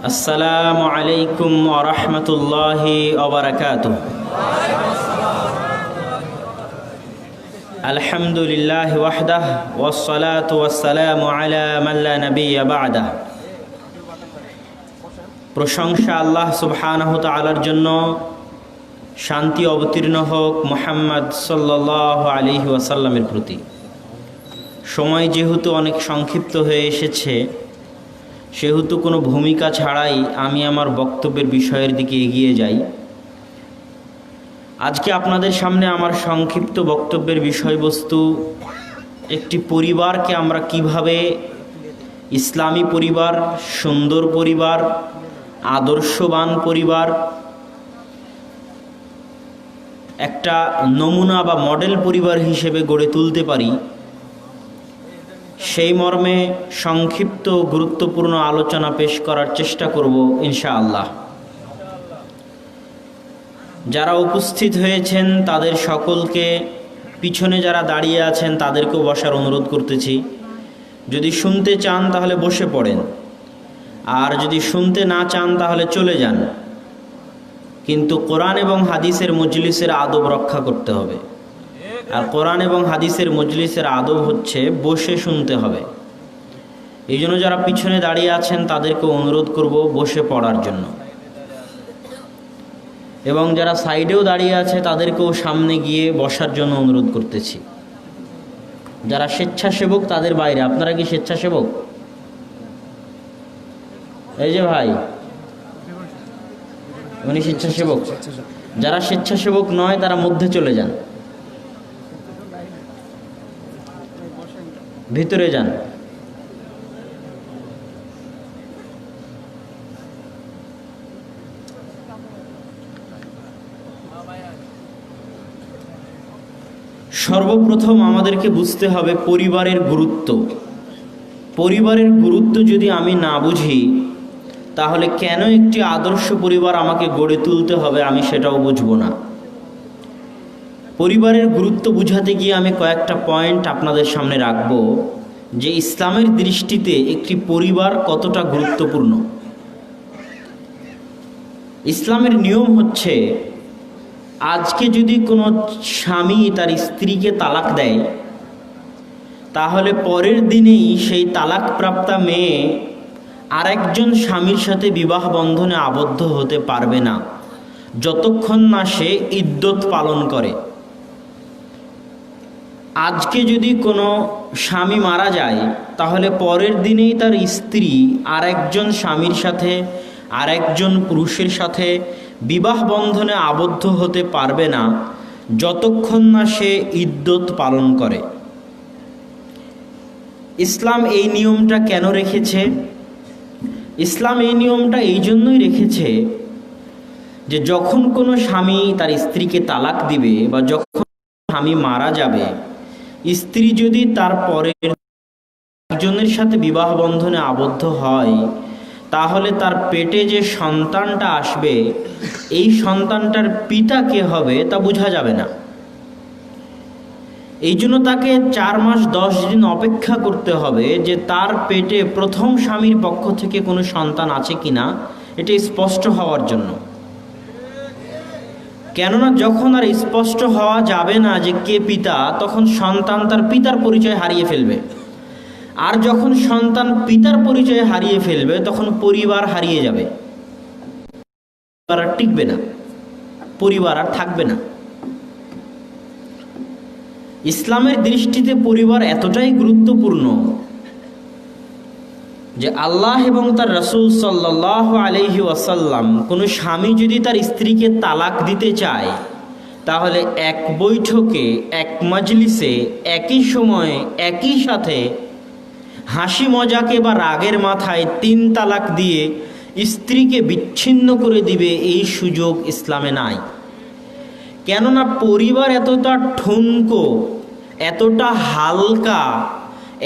আসসালামু আলাইকুম ওয়া রাহমাতুল্লাহি ওয়া বারাকাতুহু। আলহামদুলিল্লাহি ওয়াহদাহু ওয়াসসালাতু ওয়াসসালামু আলা মান লা নাবিয়্যা বা'দাহু। প্রশংসা আল্লাহ সুবহানাহু ওয়া তাআলার জন্য, শান্তি অবতীর্ণ হোক মুহাম্মদ সাল্লাল্লাহু আলাইহি ওয়াসাল্লামের প্রতি। সময় যেহেতু অনেক সংক্ষিপ্ত হয়ে এসেছে, সেহেতু কোনো ভূমিকা ছাড়াই আমি আমার বক্তব্যের বিষয়ের দিকে এগিয়ে যাই। আজকে আপনাদের সামনে আমার সংক্ষিপ্ত বক্তব্যের বিষয়বস্তু একটি পরিবারকে আমরা কিভাবে ইসলামী পরিবার, সুন্দর পরিবার, আদর্শবান পরিবার, একটা নমুনা বা মডেল পরিবার হিসেবে গড়ে তুলতে পারি, সেই মর্মে সংক্ষিপ্ত গুরুত্বপূর্ণ আলোচনা পেশ করার চেষ্টা করব ইনশাআল্লাহ। যারা উপস্থিত হয়েছেন তাদের সকলকে, পিছনে যারা দাঁড়িয়ে আছেন তাদেরকেও বসার অনুরোধ করতেছি। যদি শুনতে চান তাহলে বসে পড়েন, আর যদি শুনতে না চান তাহলে চলে যান। কিন্তু কোরআন এবং হাদিসের মজলিসের আদব রক্ষা করতে হবে। আর কোরআন এবং হাদিসের মজলিসের আদব হচ্ছে বসে শুনতে হবে। এই জন্য যারা পিছনে দাঁড়িয়ে আছেন তাদেরকে অনুরোধ করব বসে পড়ার জন্য, এবং যারা সাইডেও দাঁড়িয়ে আছে তাদেরকেও সামনে গিয়ে বসার জন্য অনুরোধ করতেছি। যারা স্বেচ্ছাসেবক তাদের বাইরে। আপনারা কি স্বেচ্ছাসেবক? এই যে ভাই, উনি স্বেচ্ছাসেবক। যারা স্বেচ্ছাসেবক নয় তারা মধ্যে চলে যান, ভিতরে যান। সর্বপ্রথম আমাদেরকে বুঝতে হবে পরিবারের গুরুত্ব। পরিবারের গুরুত্ব যদি আমি না বুঝি, তাহলে কেন একটি আদর্শ পরিবার আমাকে গড়ে তুলতে হবে আমি সেটাও বুঝবো না। পরিবারের গুরুত্ব বুঝাতে গিয়ে আমি কয়েকটা পয়েন্ট আপনাদের সামনে রাখব, যে ইসলামের দৃষ্টিতে একটি পরিবার কতটা গুরুত্বপূর্ণ। ইসলামের নিয়ম হচ্ছে, আজকে যদি কোনো স্বামী তার স্ত্রীকে তালাক দেয়, তাহলে পরের দিনেই সেই তালাকপ্রাপ্তা মেয়ে আরেকজন স্বামীর সাথে বিবাহ বন্ধনে আবদ্ধ হতে পারবে না, যতক্ষণ না সে ইদ্যত পালন করে। আজকে যদি কোনো স্বামী মারা যায়, তাহলে পরের দিনেই তার স্ত্রী আরেকজন স্বামীর সাথে, আরেকজন পুরুষের সাথে বিবাহ বন্ধনে আবদ্ধ হতে পারবে না, যতক্ষণ না সে ইদ্যত পালন করে। ইসলাম এই নিয়মটা কেন রেখেছে? ইসলাম এই নিয়মটা এই জন্যই রেখেছে যে যখন কোনো স্বামী তার স্ত্রীকে তালাক দিবে, বা যখন স্বামী মারা যাবে, স্ত্রী যদি তার পরের একজনের সাথে বিবাহ বন্ধনে আবদ্ধ হয়, তাহলে তার পেটে যে সন্তানটা আসবে, এই সন্তানটার পিতা কে হবে তা বোঝা যাবে না। এই জন্য তাকে 4 মাস 10 দিন অপেক্ষা করতে হবে যে তার পেটে প্রথম স্বামীর পক্ষ থেকে কোনো সন্তান আছে কিনা, এটা স্পষ্ট হওয়ার জন্য। কেননা যখন আর স্পষ্ট হওয়া যাবে না যে কে পিতা, তখন সন্তান তার পিতার পরিচয় হারিয়ে ফেলবে। আর যখন সন্তান পিতার পরিচয় হারিয়ে ফেলবে, তখন পরিবার হারিয়ে যাবে, পরিবার আর টিকবে না, পরিবার আর থাকবে না। ইসলামের দৃষ্টিতে পরিবার এতটাই গুরুত্বপূর্ণ যে আল্লাহ এবং তার রাসূল সাল্লাল্লাহু আলাইহি ওয়াসাল্লাম, কোনো স্বামী যদি তার স্ত্রীকে তালাক দিতে চায়, তাহলে এক বৈঠকে, এক মজলিসে, একই সময়ে, একই সাথে হাসি মজাকে বা রাগের মাথায় 3 তালাক দিয়ে স্ত্রীকে বিচ্ছিন্ন করে দিবে, এই সুযোগ ইসলামে নাই। কেননা পরিবার এতটা ঠুনকো, এতটা হালকা,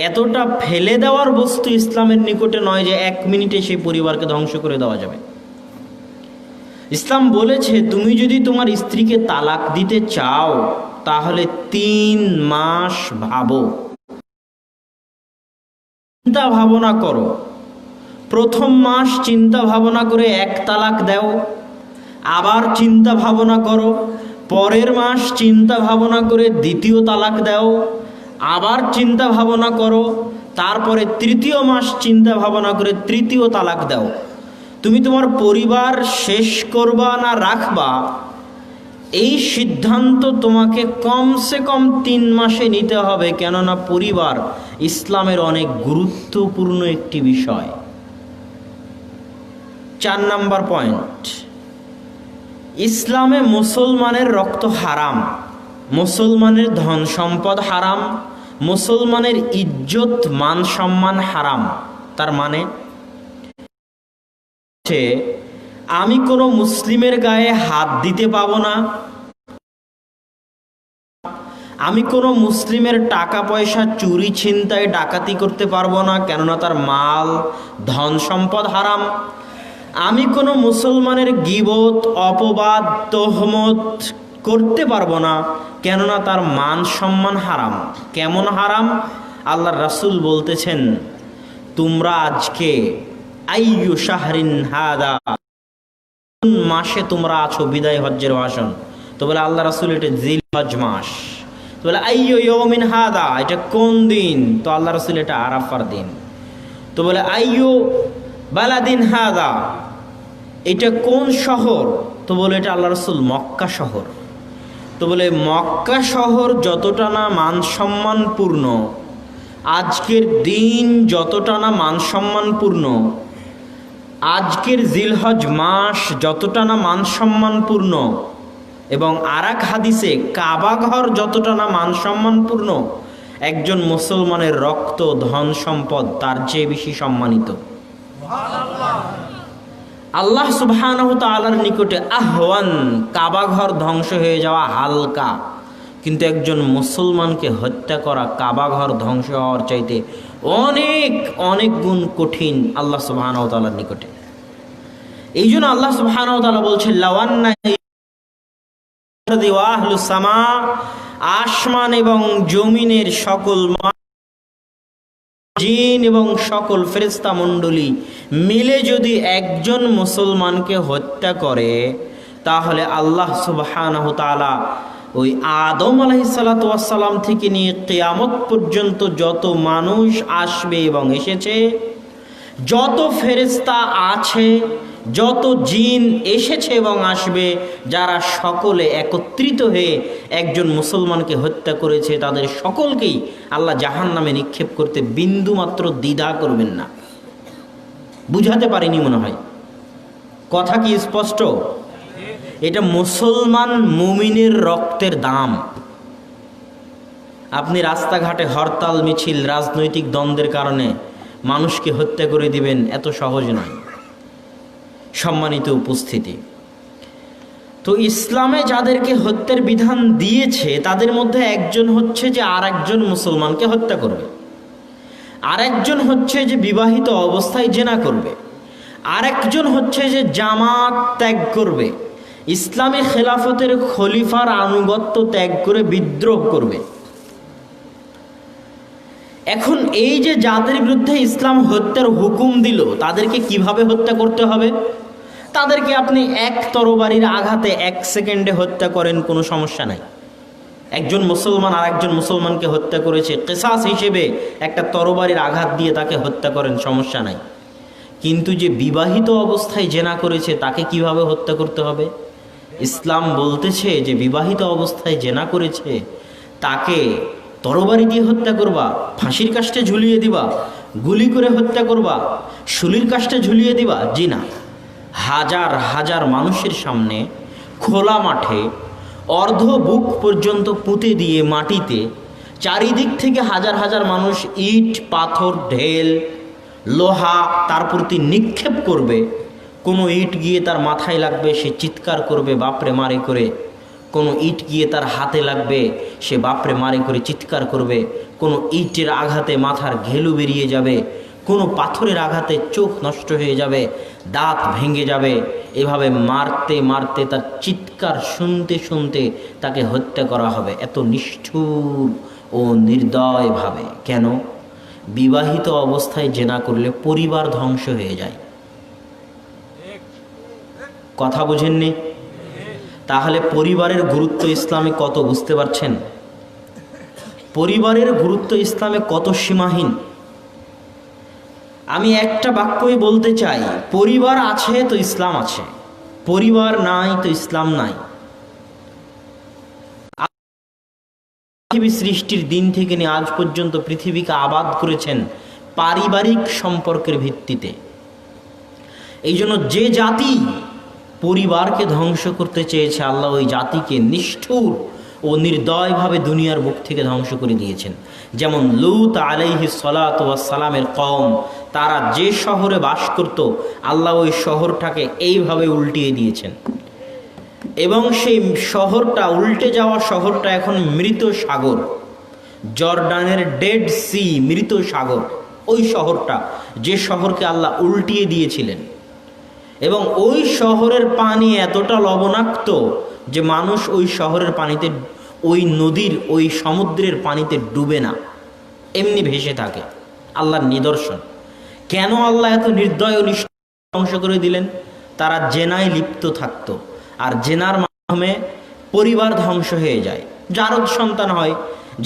এতটা ফেলে দেওয়ার বস্তু ইসলামের নিকটে নয় যে 1 মিনিটে সেই পরিবারকে ধ্বংস করে দেওয়া যাবে। ইসলাম বলেছে, তুমি যদি তোমার স্ত্রীকে তালাক দিতে চাও, তাহলে 3 মাস ভাবো, চিন্তা ভাবনা করো, প্রথম মাস চিন্তা ভাবনা করে এক তালাক দাও, আবার চিন্তা ভাবনা করো, পরের মাস চিন্তা ভাবনা করে দ্বিতীয় তালাক দাও, আবার চিন্তা ভাবনা করো, তারপরে তৃতীয় মাস চিন্তা ভাবনা করে তৃতীয় তালাক দাও। তুমি তোমার পরিবার শেষ করবা না রাখবা, এই সিদ্ধান্ত তোমাকে কমসে কম 3 মাসে নিতে হবে। কেননা পরিবার ইসলামের অনেক গুরুত্বপূর্ণ একটি বিষয়। 4 নাম্বার পয়েন্ট, ইসলামে মুসলমানের রক্ত হারাম, মুসলমানের ধন সম্পদ হারাম, মুসলমানের ইজ্জত মান সম্মান হারাম। তার মানে আমি কোনো মুসলিমের গায়ে হাত দিতে পাবো না, আমি কোনো মুসলিমের টাকা পয়সা চুরি ছিনতাই ডাকাতি করতে পারবো না, কেননা তার মাল ধন সম্পদ হারাম। আমি কোনো মুসলমানের গীবত অপবাদ তোহমত করতে পারবো না, কেননা তার মান সম্মান হারাম। কেমন হারাম? আল্লাহর রাসূল বলতেছেন, তোমরা আজকে আইয়ু শাহরিন হাদা, কোন মাসে তোমরা আছো? বিদায় হজ্জের ভাষণ। তো বলে আল্লাহ রাসূল এটা জিলহজ মাস। তো বলে আইয়ু ইয়াউমিন হাদা, এটা কোন দিন? তো আল্লাহ রাসূল এটা আরাফার দিন। তো বলে আইয়ু বালাদিন হাদা, এটা কোন শহর? তো বলে এটা আল্লাহ রাসূল মক্কা শহর। তো বলে মক্কা শহর যতটা না মানসম্মানপূর্ণ, আজকের দিন যতটা না মানসম্মানপূর্ণ, আজকের জিলহজ মাস যতটা না মানসম্মানপূর্ণ, এবং আরেক হাদিসে কাবা ঘর যতটা না মানসম্মানপূর্ণ, একজন মুসলমানের রক্ত ধন সম্পদ তার চেয়ে বেশি সম্মানিত। আল্লাহ সুবহানাহু তাআলার নিকটে আহওয়ান, কাবা ঘর ধ্বংস হয়ে যাওয়া হালকা, কিন্তু একজন মুসলমানকে হত্যা করা কাবা ঘর ধ্বংস হওয়ার চাইতে অনেক অনেক গুণ কঠিন আল্লাহ সুবহানাহু তাআলার নিকটে। এই জন্য আল্লাহ সুবহানাহু তাআলা বলছেন, লাওয়ান্না আহলুস সামা, আসমান এবং জমিনের সকল জিন এবং সকল ফেরেশতা মণ্ডলী মিলে যদি একজন মুসলমানকে হত্যা করে, তাহলে আল্লাহ সুবহানাহু তাআলা ওই আদম আলাইহিসসালাতু ওয়াসসালাম থেকে নিয়ে কিয়ামত পর্যন্ত যত মানুষ আসবে এবং এসেছে, যত ফেরেশতা আছে, যত জিন এসেছে এবং আসবে, যারা সকলে একত্রিত হয়ে একজন মুসলমানকে হত্যা করেছে, তাদের সকলকেই আল্লাহ জাহান্নামে নিক্ষেপ করতে বিন্দু মাত্র দ্বিধা করবেন না। বুঝাতে পারিনি মনে হয়, কথা কি স্পষ্ট? এটা মুসলমান মুমিনের রক্তের দাম। আপনি রাস্তাঘাটে হরতাল মিছিল রাজনৈতিক দ্বন্দ্বের কারণে মানুষকে হত্যা করে দিবেন, এত সহজ নয়। সম্মানিত উপস্থিতি, তো ইসলামে যাদেরকে হত্যার বিধান দিয়েছে তাদের মধ্যে একজন হচ্ছে যে আর একজন মুসলমানকে হত্যা করবে, আর একজন হচ্ছে যে বিবাহিত অবস্থায় জেনা করবে, আর একজন হচ্ছে যে জামাত ত্যাগ করবে, ইসলামী খেলাফতের খলিফার আনুগত্য ত্যাগ করে বিদ্রোহ করবে। এখন এই যে যাদের বিরুদ্ধে ইসলাম হত্যার হুকুম দিল, তাদেরকে কিভাবে হত্যা করতে হবে? তাদেরকে আপনি এক তরবারির আঘাতে 1 সেকেন্ডে হত্যা করেন, কোনো সমস্যা নাই। একজন মুসলমান আর একজন মুসলমানকে হত্যা করেছে, কিসাস হিসেবে একটা তরবারির আঘাত দিয়ে তাকে হত্যা করেন, সমস্যা নাই। কিন্তু যে বিবাহিত অবস্থায় জেনা করেছে তাকে কিভাবে হত্যা করতে হবে? ইসলাম বলতেছে যে বিবাহিত অবস্থায় জেনা করেছে তাকে তরবারি দিয়ে হত্যা করবা, ফাঁসির কাষ্ঠে ঝুলিয়ে দিবা, গুলি করে হত্যা করবা, শুলির কাষ্ঠে ঝুলিয়ে দিবা? জি না। হাজার হাজার মানুষের সামনে খোলা মাঠে অর্ধ বুক পর্যন্ত পুঁতে দিয়ে মাটিতে চারিদিক থেকে হাজার হাজার মানুষ ইট পাথর ঢেল লোহা তার প্রতি নিক্ষেপ করবে। কোনো ইট গিয়ে তার মাথায় লাগবে, সে চিৎকার করবে বাপরে মারে করে। কোনো ইট গিয়ে তার হাতে লাগবে, সে বাপরে মারে করে চিৎকার করবে। কোনো ইটের আঘাতে মাথার ঘেলু বেরিয়ে যাবে, কোনো পাথরের আঘাতে চোখ নষ্ট হয়ে যাবে, দাঁত ভেঙে যাবে। এভাবে মারতে মারতে তার চিৎকার শুনতে শুনতে তাকে হত্যা করা হবে, এত নিষ্ঠুর ও নির্দয়ভাবে। কেন? বিবাহিত অবস্থায় জেনা করলে পরিবার ধ্বংস হয়ে যায়। কথা বুঝেননি? তাহলে পরিবারের গুরুত্ব ইসলামে কত বুঝতে পারছেন? পরিবারের গুরুত্ব ইসলামে কত সীমাহীন। আমি একটা বাক্যই বলতে চাই, পরিবার আছে তো ইসলাম আছে, পরিবার নাই তো ইসলাম নাই। পৃথিবী সৃষ্টির দিন থেকে নিয়ে আজ পর্যন্ত পৃথিবীকে আবাদ করেছেন পারিবারিক সম্পর্কের ভিত্তিতে। এই জন্য যে জাতি পরিবারকে ধ্বংস করতে চেয়েছে, আল্লাহ ওই জাতিকে নিষ্ঠুর ও নির্দয়ভাবে দুনিয়ার বুক থেকে ধ্বংস করে দিয়েছেন। যেমন লূত আলাইহিস সালাতু ওয়াস সালামের কওম, তারা যে শহরে বাস করত, আল্লাহ ওই শহরটাকে এইভাবে উল্টিয়ে দিয়েছেন এবং সেই শহরটা, উল্টে যাওয়া শহরটা এখন মৃত সাগর, জর্ডানের ডেড সি, মৃত সাগর। ওই শহরটা, যে শহরকে আল্লাহ উল্টিয়ে দিয়েছিলেন, এবং ওই শহরের পানি এতটা লবণাক্ত যে মানুষ ওই শহরের পানিতে, ওই নদীর, ওই সমুদ্রের পানিতে ডুবে না, এমনি ভেসে থাকে। আল্লাহর নিদর্শন। কেন আল্লাহ এত নির্দয় ও ধ্বংস করে দিলেন? তারা জেনায় লিপ্ত থাকতো, আর জেনার মাধ্যমে পরিবার ধ্বংস হয়ে যায়। জারদ সন্তান হয়,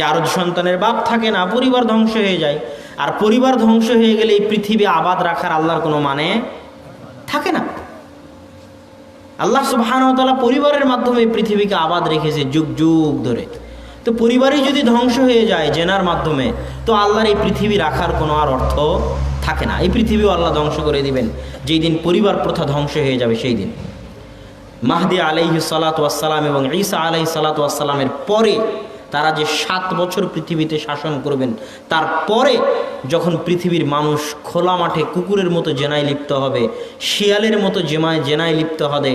জারদ সন্তানের বাপ থাকে না, পরিবার ধ্বংস হয়ে যায়। আর পরিবার ধ্বংস হয়ে গেলে এই পৃথিবী আবাদ রাখার আল্লাহর কোনো মানে থাকে না। আল্লাহ সুবহানাহু ওয়া তাআলা পরিবারের মাধ্যমে পৃথিবীকে আবাদ রেখেছে যুগ যুগ ধরে। তো পরিবারই যদি ধ্বংস হয়ে যায় জেনার মাধ্যমে, তো আল্লাহর এই পৃথিবী রাখার কোনো আর অর্থ থাকে না। এই পৃথিবীও আল্লাহ ধ্বংস করে দিবেন যেই দিন পরিবার প্রথা ধ্বংস হয়ে যাবে। সেই দিন মাহদী আলাইহিস সালাতু ওয়াস সালাম এবং ঈসা আলাইহিস সালাতু ওয়াস সালামের পরে তারা যে 7 বছর পৃথিবীতে শাসন করবেন, তারপরে যখন পৃথিবীর মানুষ খোলা মাঠে কুকুরের মতো জেনায় লিপ্ত হবে, শিয়ালের মতো জেনায় লিপ্ত হবে,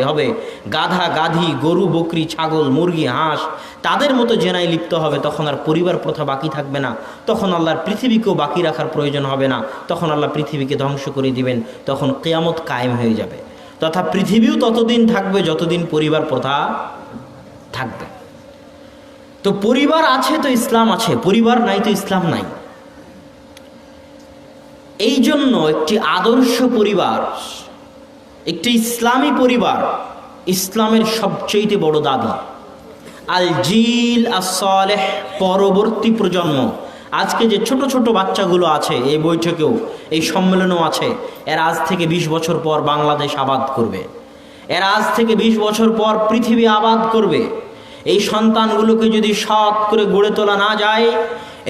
গাধা গাধি, গরু বকরি, ছাগল মুরগি হাঁস তাদের মতো জেনায় লিপ্ত হবে, তখন আর পরিবার প্রথা বাকি থাকবে না। তখন আল্লাহর পৃথিবীকেও বাকি রাখার প্রয়োজন হবে না। তখন আল্লাহ পৃথিবীকে ধ্বংস করে দিবেন। তখন কিয়ামত কায়েম হয়ে যাবে। তথা পৃথিবীও ততদিন থাকবে যতদিন পরিবার প্রথা থাকবে। তো পরিবার আছে তো ইসলাম আছে, পরিবার নাই তো ইসলাম নাই। এই জন্য একটি আদর্শ পরিবার, একটি ইসলামী পরিবার ইসলামের সবচেয়ে বড় দাবি। আল জিল আস-সালেহ, পরবর্তী প্রজন্ম। আজকে যে ছোট ছোট বাচ্চাগুলো আছে, এই বৈঠকেও, এই সম্মেলনেও আছে, এরা আজ থেকে 20 বছর পর বাংলাদেশ আবাদ করবে, এরা আজ থেকে 20 বছর পর পৃথিবী আবাদ করবে। এই সন্তানগুলোকে যদি সৎ করে গড়ে তোলা না যায়,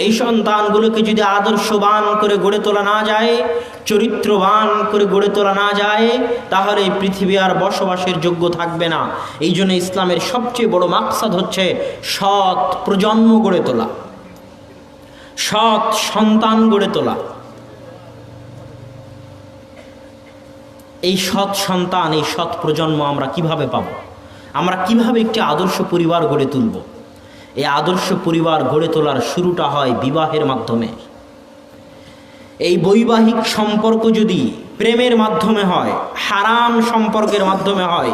এই সন্তানগুলোকে যদি আদর্শবান করে গড়ে তোলা না যায়, চরিত্রবান করে গড়ে তোলা না যায়, তাহলে এই পৃথিবী আর বসবাসের যোগ্য থাকবে না। এই জন্য ইসলামের সবচেয়ে বড় মাকসাদ হচ্ছে সৎ প্রজন্ম গড়ে তোলা, সৎ সন্তান গড়ে তোলা। এই সৎ সন্তান, এই সৎ প্রজন্ম আমরা কিভাবে পাবো? আমরা কিভাবে একটি আদর্শ পরিবার গড়ে তুলব? এই আদর্শ পরিবার গড়ে তোলার শুরুটা হয় বিবাহের মাধ্যমে। এই বৈবাহিক সম্পর্ক যদি প্রেমের মাধ্যমে হয়, হারাম সম্পর্কের মাধ্যমে হয়,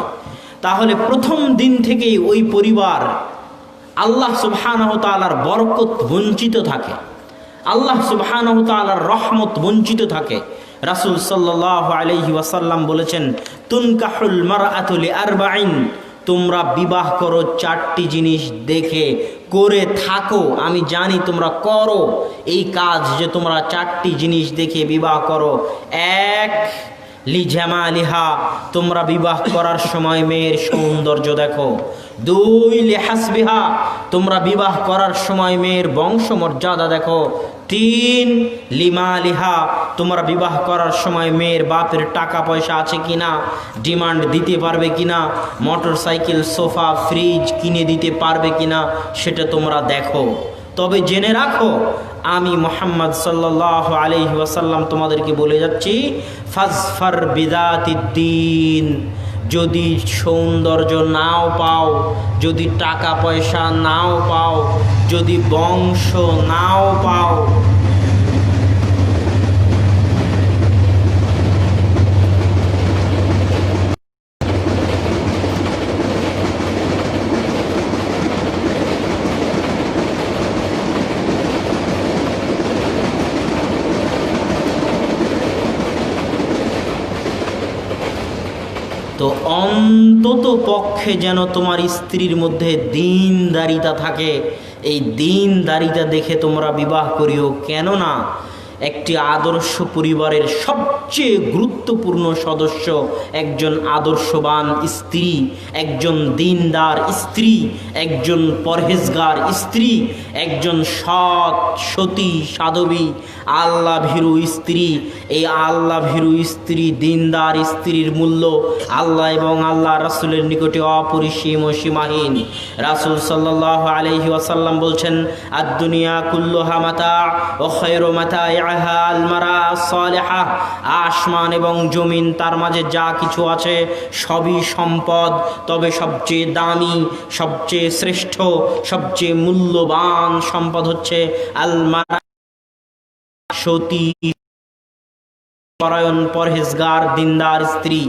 তাহলে প্রথম দিন থেকেই ওই পরিবার আল্লাহ সুবহানাহু ওয়া তাআলার বরকত বঞ্চিত থাকে, আল্লাহ সুবহানাহু ওয়া তাআলার রহমত বঞ্চিত থাকে। রাসূল সাল্লাল্লাহু আলাইহি ওয়াসাল্লাম বলেছেন, তুনকাহুল মারআতু লিআরবাইন, তোমরা বিবাহ করো 4টি জিনিস দেখে, করে থাকো। আমি জানি তোমরা করো এই কাজ, যে তোমরা 4টি জিনিস দেখে বিবাহ করো। 1, লিজামালিহা, তোমরা বিবাহ করার সময় মেয়ের সৌন্দর্য দেখো। 2, লিহাসবিহা, তোমরা বিবাহ করার সময় মেয়ের বংশমর্যাদা দেখো। 3, লিমালিহা, তোমরা বিবাহ করার সময় মেয়ের বাপের টাকা পয়সা আছে কিনা, ডিমান্ড দিতে পারবে কিনা, মোটর সাইকেল, সোফা, ফ্রিজ কিনে দিতে পারবে কিনা, সেটা তোমরা দেখো। তবে জেনে রাখো, আমি মুহাম্মদ সাল্লাল্লাহু আলাইহি ওয়াসাল্লাম তোমাদেরকে বলে যাচ্ছি, ফাজফার বিদাতিদ্দিন, যদি সৌন্দর্য নাও পাও, যদি টাকা পয়সা নাও পাও, যদি বংশ নাও পাও, তো অন্তত পক্ষে যেন তোমার স্ত্রীর মধ্যে দীনদারিতা থাকে, এই দীনদারিতা দেখে তোমরা বিবাহ করিও। কেননা একটি আদর্শ পরিবারের সবচেয়ে গুরুত্বপূর্ণ সদস্য একজন আদর্শবান স্ত্রী, একজন দীনদার স্ত্রী, একজন পরহেজগার স্ত্রী, একজন সৎ সতী সাধবী আল্লাহ ভীরু স্ত্রী। এই আল্লাহ ভীরু স্ত্রী, দীনদার স্ত্রীর মূল্য আল্লাহ এবং আল্লাহ রাসূলের নিকটে অপরিসীম ও সীমাহীন। রাসূল সাল্লাল্লাহু আলাইহি ওয়াসাল্লাম বলছেন, আদ-দুনিয়া কুল্লুহা মাতা ওয়া খায়রু মাতাইআহা আল মারা'আস সালিহা। আসমান এবং জমিন তার মাঝে যা কিছু আছে সবই সম্পদ, তবে সবচেয়ে দামি, সবচেয়ে শ্রেষ্ঠ, সবচেয়ে মূল্যবান সম্পদ হচ্ছে আল মারা, সতী পরায়ণ পরহেজগার দিনদার স্ত্রী।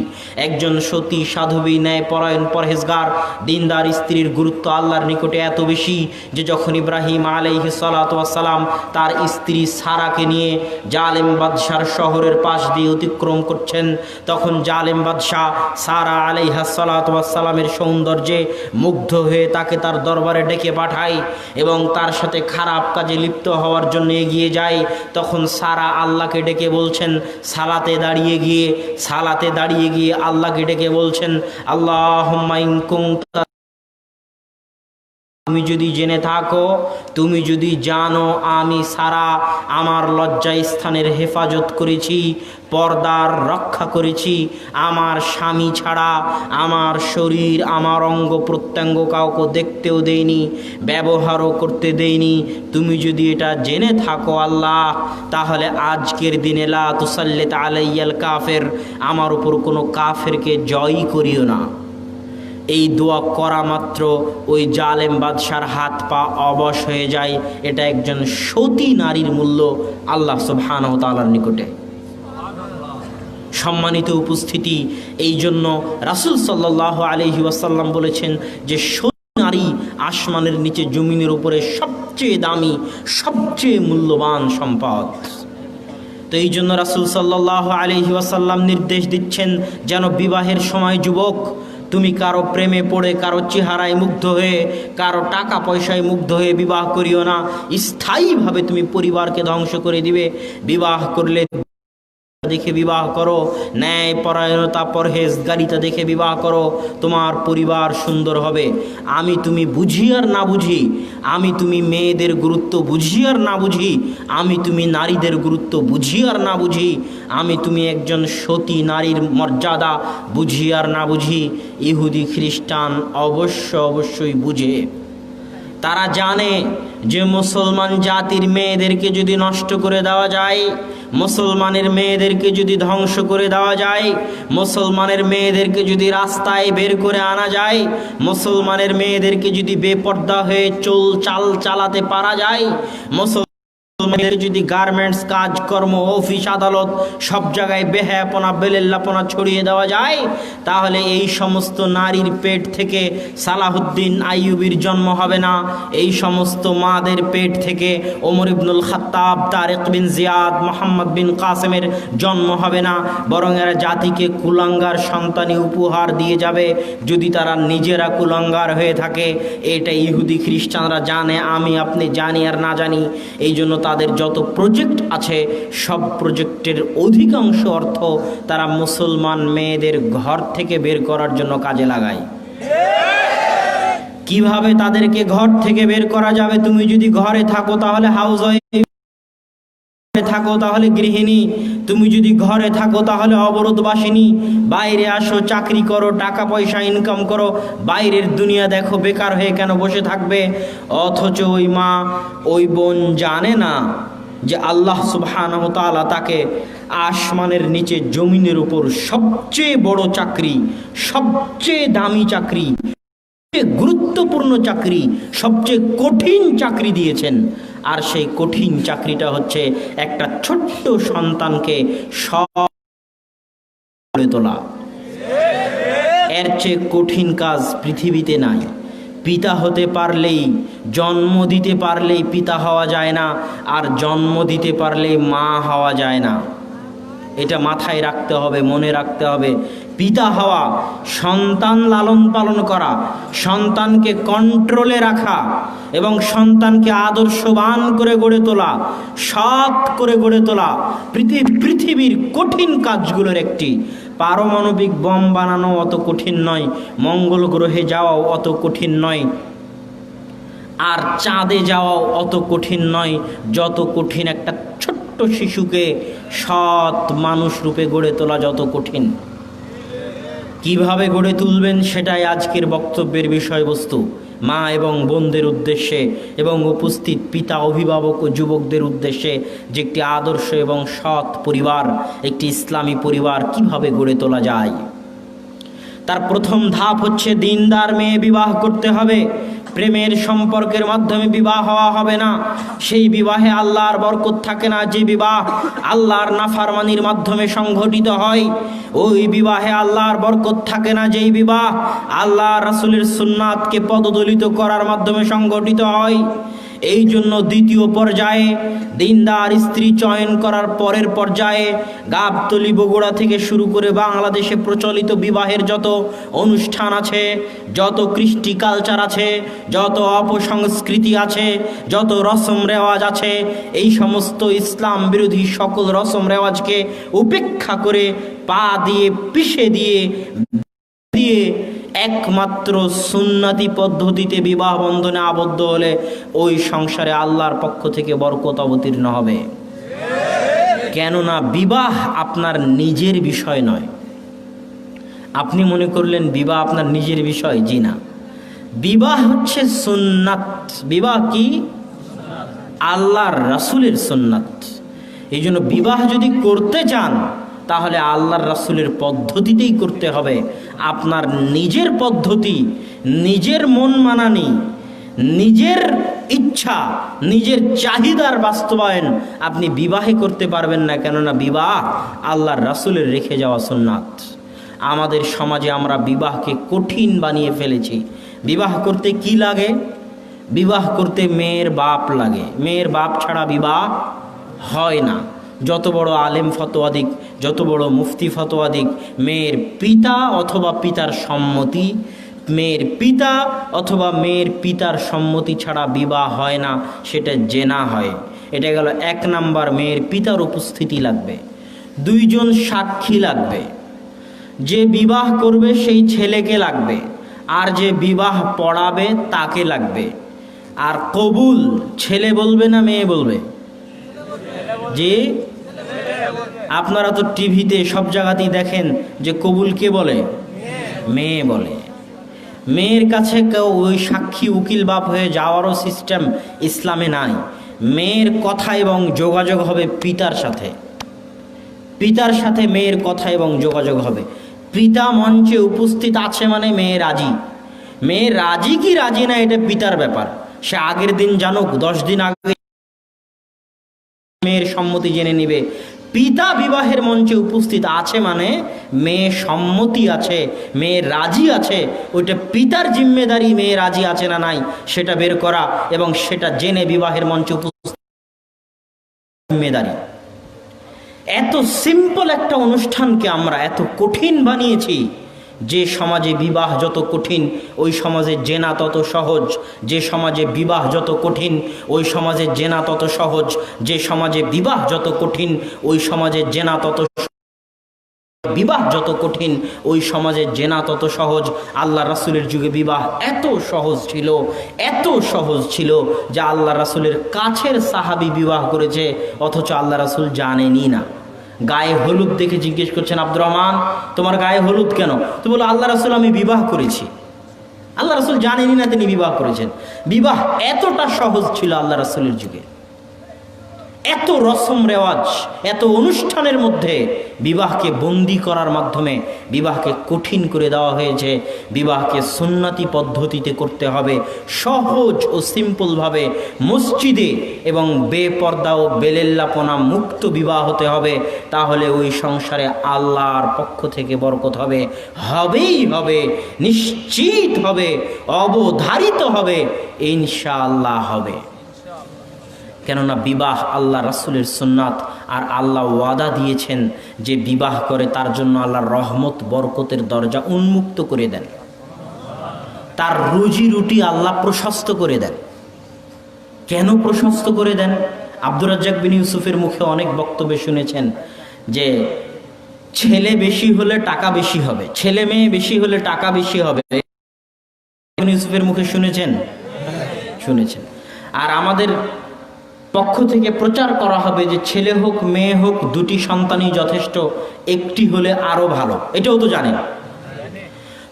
একজন সতী সাধবী ন্যায় পরায়ণ পরহেজগার দিনদার স্ত্রীর গুরুত্ব আল্লাহর নিকটে এত বেশি যে যখন ইব্রাহিম আলাইহিস সালাতু ওয়াস সালাম তার স্ত্রী সারাকে নিয়ে জালেম বাদশার শহরের পাশ দিয়ে অতিক্রম করছেন, তখন জালেম বাদশাহ সারা আলাইহিস সালাতু ওয়াস সালামের সৌন্দর্যে মুগ্ধ হয়ে তাকে তার দরবারে ডেকে পাঠায় এবং তার সাথে খারাপ কাজে লিপ্ত হওয়ার জন্য এগিয়ে যায়। তখন সারা আল্লাহকে ডেকে বলছেন, সালাতে দাঁড়িয়ে গিয়ে আল্লাহকে ডেকে বলছেন, আল্লাহুম্মা ইন কুনতা, তুমি যদি জেনে থাকো, তুমি যদি জানো আমি সারা আমার লজ্জা স্থানের হেফাজত করেছি, পর্দার রক্ষা করেছি, আমার স্বামী ছাড়া আমার শরীর, আমার অঙ্গ প্রত্যঙ্গ কাউকে দেখতেও দেইনি, ব্যবহারও করতে দেইনি, তুমি যদি এটা জেনে থাকো আল্লাহ, তাহলে আজকের দিনে লা তুসাল্লিত আলাইয়াল কাফের, আমার উপর কোনো কাফেরকে জয় করিও না। এই দোয়া করা মাত্র ওই জালেম বাদশার হাত পা অবশ হয়ে যায়। এটা একজন সতী নারীর মূল্য আল্লাহ সুবহানাহু ওয়া তাআলার নিকটে। সম্মানিত উপস্থিতি, এই জন্য রাসূল সাল্লাল্লাহু আলাইহি ওয়াসাল্লাম বলেছেন যে সতী নারী আসমানের নিচে জমিনের উপরে সবচেয়ে দামি, সবচেয়ে মূল্যবান সম্পদ। তো এই জন্য রাসূল সাল্লাল্লাহু আলাইহি ওয়াসাল্লাম নির্দেশ দিচ্ছেন যেন বিবাহের সময় যুবক তুমি কারো প্রেমে পড়ে, কারো চেহারায় মুগ্ধ হয়ে, কারো টাকা পয়সায় মুগ্ধ হয়ে বিবাহ করিও না। স্থায়ীভাবে তুমি পরিবারকে ধ্বংস করে দিবে। বিবাহ করলে দেখে বিবাহ করো, ন্যায় পরায়ণতা পরহেজগারিতা দেখে বিবাহ করো, তোমার পরিবার সুন্দর হবে। আমি তুমি বুঝি আর না বুঝি, আমি তুমি মেয়েদের গুরুত্ব বুঝি আর না বুঝি, আমি তুমি নারীদের গুরুত্ব বুঝি আর না বুঝি, আমি তুমি একজন সতী নারীর মর্যাদা বুঝি আর না বুঝি, ইহুদি খ্রিস্টান অবশ্যই বুঝে। তারা জানে যে মুসলমান জাতির মেয়েদেরকে যদি নষ্ট করে দেওয়া যায়, মুসলমানের মেয়েদেরকে যদি ধ্বংস করে দেওয়া যায়, মুসলমানের মেয়েদেরকে যদি রাস্তায় বের করে আনা যায়, মুসলমানের মেয়েদেরকে যদি বেপর্দা হয়ে চাল চালাতে পারা যায়, মুসলমানের যদি গার্মেন্টস কাজকর্ম, অফিস আদালত সব জায়গায় বেহায়াপনা বেলেল্লাপনা ছড়িয়ে দেওয়া যায়, তাহলে এই সমস্ত নারীর পেট থেকে সালাহুদ্দিন আইয়ুবীর জন্ম হবে না। এই সমস্ত মাদের পেট থেকে ওমর ইবনুল খাত্তাব, তারেক বিন জিয়াদ, মোহাম্মদ বিন কাসেমের জন্ম হবে না। বরং এরা জাতিকে কুলাঙ্গার সন্তানি উপহার দিয়ে যাবে যদি তারা নিজেরা কুলাঙ্গার হয়ে থাকে। এটা ইহুদি খ্রিস্টানরা জানে, আমি আপনি জানি আর না জানি। এই জন্য তাদের যত প্রজেক্ট আছে সব প্রজেক্টের অধিকাংশ অর্থ তারা মুসলমান মেয়েদের ঘর থেকে বের করার জন্য কাজে লাগায়। কিভাবে তাদেরকে ঘর থেকে বের করা যাবে? তুমি যদি ঘরে থাকো তাহলে হাউস ওয়াইফ, থাকো তাহলে গৃহিণী, তুমি যদি ঘরে থাকো তাহলে অবরোধবাসিনী। বাইরে আসো, চাকরি করো, টাকা পয়সা ইনকাম করো, বাইরের দুনিয়া দেখো, বেকার হয়ে কেন বসে থাকবে? অথচ ওই মা, ওই বোন জানে না যে আল্লাহ সুবহানাহু ওয়া তাআলা তাকে আসমানের নিচে জমিনের উপর সবচেয়ে বড় চাকরি, সবচেয়ে দামি চাকরি, গুরুত্বপূর্ণ চাকরি, সবচেয়ে কঠিন চাকরি দিয়েছেন। আর সেই কঠিন চাকরিটা হচ্ছে একটা ছোট্ট সন্তানকে গড়ে তোলা। এর চেয়ে কঠিন কাজ পৃথিবীতে নাই। পিতা হতে পারলেই, জন্ম দিতে পারলেই পিতা হওয়া যায় না, আর জন্ম দিতে পারলেই মা হওয়া যায় না। এটা মাথায় রাখতে হবে, মনে রাখতে হবে। পিতা হওয়া, সন্তান লালন পালন করা, সন্তানকে কন্ট্রোলে রাখা এবং সন্তানকে আদর্শবান করে গড়ে তোলা, সৎ করে গড়ে তোলা পৃথিবীর কঠিন কাজগুলোর একটি। পারমাণবিক বম বানানো অত কঠিন নয়, মঙ্গল গ্রহে যাওয়াও অত কঠিন নয়, আর চাঁদে যাওয়াও অত কঠিন নয় যত কঠিন একটা ছোট্ট শিশুকে সৎ মানুষ রূপে গড়ে তোলা যত কঠিন। কিভাবে গড়ে তুলবেন সেটাই আজকের বক্তব্যের বিষয়বস্তু। মা এবং বোনদের উদ্দেশ্যে এবং উপস্থিত পিতা, অভিভাবক ও যুবকদের উদ্দেশ্যে যে একটি আদর্শ এবং সৎ পরিবার, একটি ইসলামী পরিবার কিভাবে গড়ে তোলা যায়, তার প্রথম ধাপ হচ্ছে দিনদার মেয়ে বিবাহ করতে হবে। প্রেমের সম্পর্কের মাধ্যমে বিবাহ হওয়া হবে না, সেই বিবাহে আল্লাহর বরকত থাকে না। যে বিবাহ আল্লাহর নাফরমানির মাধ্যমে সংঘটিত হয়, ওই বিবাহে আল্লাহর বরকত থাকে না। যেই বিবাহ আল্লাহ রাসূলের সুন্নাতকে পদদলিত করার মাধ্যমে সংঘটিত হয়। এই জন্য দ্বিতীয় পর্যায়ে দিনদার স্ত্রী চয়ন করার পরের পর্যায়ে গাবতলী, বগুড়া থেকে শুরু করে বাংলাদেশে প্রচলিত বিবাহের যত অনুষ্ঠান আছে, যত কৃষ্টি কালচার আছে, যত অপসংস্কৃতি আছে, যত রসম রেওয়াজ আছে, এই সমস্ত ইসলাম বিরোধী সকল রসম রেওয়াজকে উপেক্ষা করে পা দিয়ে পিষে দিয়ে একমাত্র সুন্নতি পদ্ধতিতে বিবাহ বন্ধনে আবদ্ধ হলে ওই সংসারে আল্লাহর পক্ষ থেকে বরকত অবতীর্ণ হবে। কেননা বিবাহ আপনার নিজের বিষয় নয়। আপনি মনে করলেন বিবাহ আপনার নিজের বিষয়, জি না। বিবাহ হচ্ছে সুন্নাত। বিবাহ কি? আল্লাহর রাসূলের সুন্নাত। এই জন্য বিবাহ যদি করতে চান তাহলে আল্লাহর রাসূলের পদ্ধতিতেই করতে হবে। আপনার নিজের পদ্ধতি, নিজের মন মানানি, নিজের ইচ্ছা, নিজের চাহিদার বাস্তবায়ন আপনি বিবাহে করতে পারবেন না। কেননা বিবাহ আল্লাহর রাসূলের রেখে যাওয়া সুন্নাত। আমাদের সমাজে আমরা বিবাহকে কঠিন বানিয়ে ফেলেছি। বিবাহ করতে কি লাগে? বিবাহ করতে মেয়ের বাপ লাগে। মেয়ের বাপ ছাড়া বিবাহ হয় না। যত বড় আলেম ফতোয়া দিক, যত বড় মুফতি ফতোয়া দিক, মেয়ের পিতা অথবা পিতার সম্মতি, মেয়ের পিতা অথবা মেয়ের পিতার সম্মতি ছাড়া বিবাহ হয় না, সেটা জেনা হয়। এটা গেল এক নাম্বার। মেয়ের পিতার উপস্থিতি লাগবে, দুইজন সাক্ষী লাগবে। যে বিবাহ করবে সেই ছেলেকে লাগবে, আর যে বিবাহ পড়াবে তাকে লাগবে। আর কবুল ছেলে বলবে না মেয়ে বলবে? যে আপনারা তো টিভিতে সব জায়গাতেই দেখেন যে কবুল কে বলে? মেয়ে বলে। মেয়ের কাছে কেউ ওই সাক্ষী উকিল বাপ হয়ে যাওয়ারও সিস্টেম ইসলামে নাই। মেয়ের কথা এবং যোগাযোগ হবে পিতার সাথে। পিতার সাথে মেয়ের কথা এবং যোগাযোগ হবে। পিতা মঞ্চে উপস্থিত আছে মানে মেয়ে রাজি। মেয়ে রাজি কি রাজি না এটা পিতার ব্যাপার। সে আগের দিন জানুক, 10 দিন আগে মেয়ের সম্মতি জেনে নিবে। পিতা বিবাহের মঞ্চে উপস্থিত আছে মানে মেয়ে সম্মতি আছে, মেয়ে রাজি আছে। ওইটা পিতার জিম্মেদারি মেয়ে রাজি আছে না নাই সেটা বের করা এবং সেটা জেনে বিবাহের মঞ্চে উপস্থিত জিম্মেদারি। এত সিম্পল একটা অনুষ্ঠানকে আমরা এত কঠিন বানিয়েছি। যে সমাজে বিবাহ যত কঠিন ওই সমাজে জেনা তত সহজ। যে সমাজে বিবাহ যত কঠিন ওই সমাজে জেনা তত সহজ। যে সমাজে বিবাহ যত কঠিন ওই সমাজে জেনা তত বিবাহ যত কঠিন ওই সমাজে জেনা তত সহজ। আল্লাহ রাসূলের যুগে বিবাহ এত সহজ ছিল, এত সহজ ছিল যে আল্লাহ রাসূলের কাছের সাহাবী বিবাহ করেছে, অথচ আল্লাহ রাসূল জানেনই না। গায়ে হলুদ দেখে জিজ্ঞেস করছেন, আব্দুর রহমান তোমার গায়ে হলুদ কেন? তো বলো, আল্লাহ রাসূল আমি বিবাহ করেছি। আল্লাহ রাসূল জানেনই না তিনি বিবাহ করেছেন। বিবাহ এতটা সহজ ছিল আল্লাহ রাসূলের যুগে। এত রসম রেওয়াজ, এত অনুষ্ঠানের মধ্যে বিবাহকে বন্দি করার মাধ্যমে বিবাহকে কঠিন করে দেওয়া হয়েছে। বিবাহকে সুন্নতি পদ্ধতিতে করতে হবে, সহজ ও সিম্পলভাবে মসজিদে এবং বেপর্দা ও বেলেল্লাপনা মুক্ত বিবাহ হতে হবে। তাহলে ওই সংসারে আল্লাহর পক্ষ থেকে বরকত হবে, হবেই হবে, নিশ্চিত হবে, অবধারিত হবে, ইনশাআল্লাহ হবে। কেননা বিবাহ আল্লাহ রাসূলের সুন্নাত, আর আল্লাহ ওয়াদা দিয়েছেন যে বিবাহ করে তার জন্য আল্লাহর রহমত বরকতের দরজা উন্মুক্ত করে দেন, তার রুজি রুটি আল্লাহ প্রশস্ত করে দেন। কেন প্রশস্ত করে দেন? আব্দুর রাজ্জাক বিন ইউসুফের মুখে অনেক বক্তব্য শুনেছেন যে ছেলে বেশি হলে টাকা বেশি হবে, ছেলে মেয়ে বেশি হলে টাকা বেশি হবে। ইউসুফের মুখে শুনেছেন? আর আমাদের পক্ষ থেকে প্রচার করা হবে যে ছেলে হোক মেয়ে হোক দুটি সন্তানই যথেষ্ট, একটি হলে আরো ভালো। এটাও তো জানেন।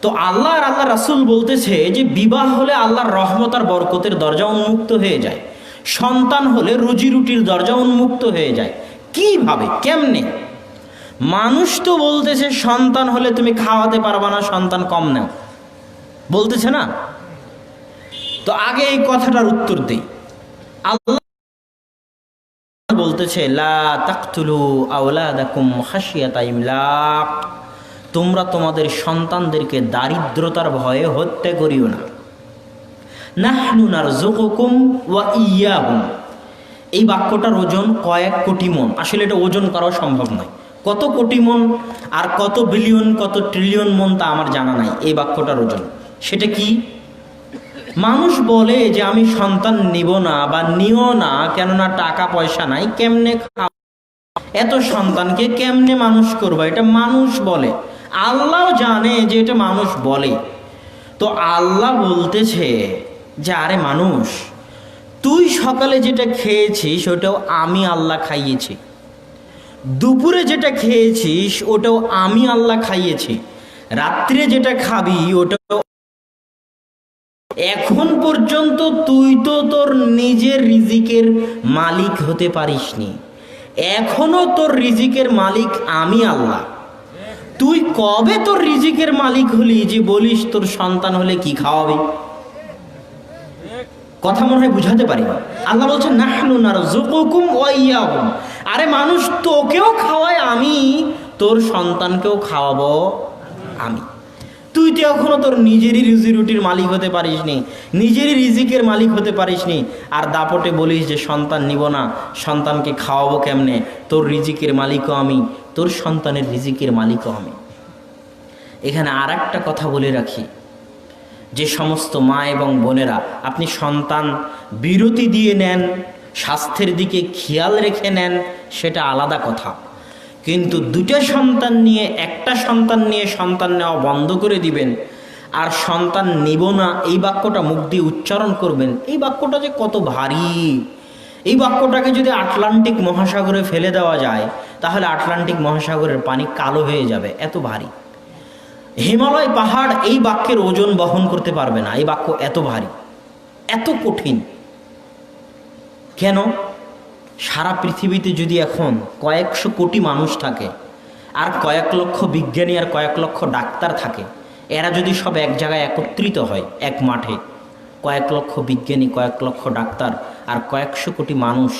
তো আল্লাহ আর আল্লাহ রাসূল বলতেছে যে বিবাহ হলে আল্লাহর রহমত আর বরকতের দরজা উন্মুক্ত হয়ে যায়, সন্তান হলে রুজি রুটির দরজা উন্মুক্ত হয়ে যায়। কিভাবে, কেমনে? মানুষ তো বলতেছে সন্তান হলে তুমি খাওয়াতে পারবা না, সন্তান কম নাও, বলতেছে না? তো আগে এই কথাটার উত্তর দেই। আল্লাহ বলতেছে লা তাকতুলু আওলাদাকুম খাশিয়াতা ইমলাক, তোমরা তোমাদের সন্তানদেরকে দারিদ্রতার ভয়ে হত্যা করিও না। নাহনু নারযুকুকুম ওয়া ইয়্যাহুম, এই বাক্যটার ওজন কয়েক কোটি মন। আসলে এটা ওজন করাও সম্ভব নয়। কত কোটি মন আর কত বিলিয়ন কত ট্রিলিয়ন মন তা আমার জানা নাই এই বাক্যটার ওজন। সেটা কি? মানুষ বলে যে আমি সন্তান নিব না বা নিও না, কেননা টাকা পয়সা নাই, কেমনে এত সন্তানকে কেমনে মানুষ করবা, এটা মানুষ বলে। আল্লাহ জানে যে এটা মানুষ বলে। তো আল্লাহ বলতেছে যে আরে মানুষ, তুই সকালে যেটা খেয়েছিস ওটাও আমি আল্লাহ খাইয়েছি, দুপুরে যেটা খেয়েছিস ওটাও আমি আল্লাহ খাইয়েছি, রাত্রে যেটা খাবি ওটাও। এখন পর্যন্ত তুই তো তোর নিজের রিজিকের মালিক হতে পারিসনি, এখনো তোর রিজিকের মালিক আমি আল্লাহ। তুই কবে তোর রিজিকের মালিক হলি যে বলিস তোর সন্তান হলে কি খাওয়াবি? কথা মনে হয় বুঝাতে পারি না। আল্লাহ বলছেন নাহনু নারযুকুকুম ওয়া ইয়্যাহুম, আরে মানুষ তোকেও খাওয়ায় আমি, তোর সন্তানকেও খাওয়াবো আমি। তুই তো এখনো তোর নিজেরই রুজি রুটির মালিক হতে পারিসনি, নিজেরই রিজিকের মালিক হতে পারিসনি, আর দাপটে বলিস যে সন্তান নিব না, সন্তানকে খাওয়াবো কেমনে? তোর রিজিকের মালিকও আমি, তোর সন্তানের রিজিকের মালিকও আমি। এখানে আর একটা কথা বলে রাখি, যে সমস্ত মা এবং বোনেরা আপনি সন্তান বিরতি দিয়ে নেন, স্বাস্থ্যের দিকে খেয়াল রেখে নেন, সেটা আলাদা কথা। কিন্তু দুটো সন্তান নিয়ে একটা সন্তান নিয়ে সন্তান নেওয়া বন্ধ করে দিবেন, আর সন্তান নিব না এই বাক্যটা মুখ দিয়ে উচ্চারণ করবেন, এই বাক্যটা যে কত ভারী। এই বাক্যটাকে যদি আটলান্টিক মহাসাগরে ফেলে দেওয়া যায় তাহলে আটলান্টিক মহাসাগরের পানি কালো হয়ে যাবে, এত ভারী। হিমালয় পাহাড় এই বাক্যের ওজন বহন করতে পারবে না, এই বাক্য এত ভারী, এত কঠিন। কেন? সারা পৃথিবীতে যদি এখন কয়েকশো কোটি মানুষ থাকে, আর কয়েক লক্ষ বিজ্ঞানী আর কয়েক লক্ষ ডাক্তার থাকে, এরা যদি সব এক জায়গায় একত্রিত হয়, এক মাঠে, কয়েক লক্ষ বিজ্ঞানী, কয়েক লক্ষ ডাক্তার আর কয়েকশো কোটি মানুষ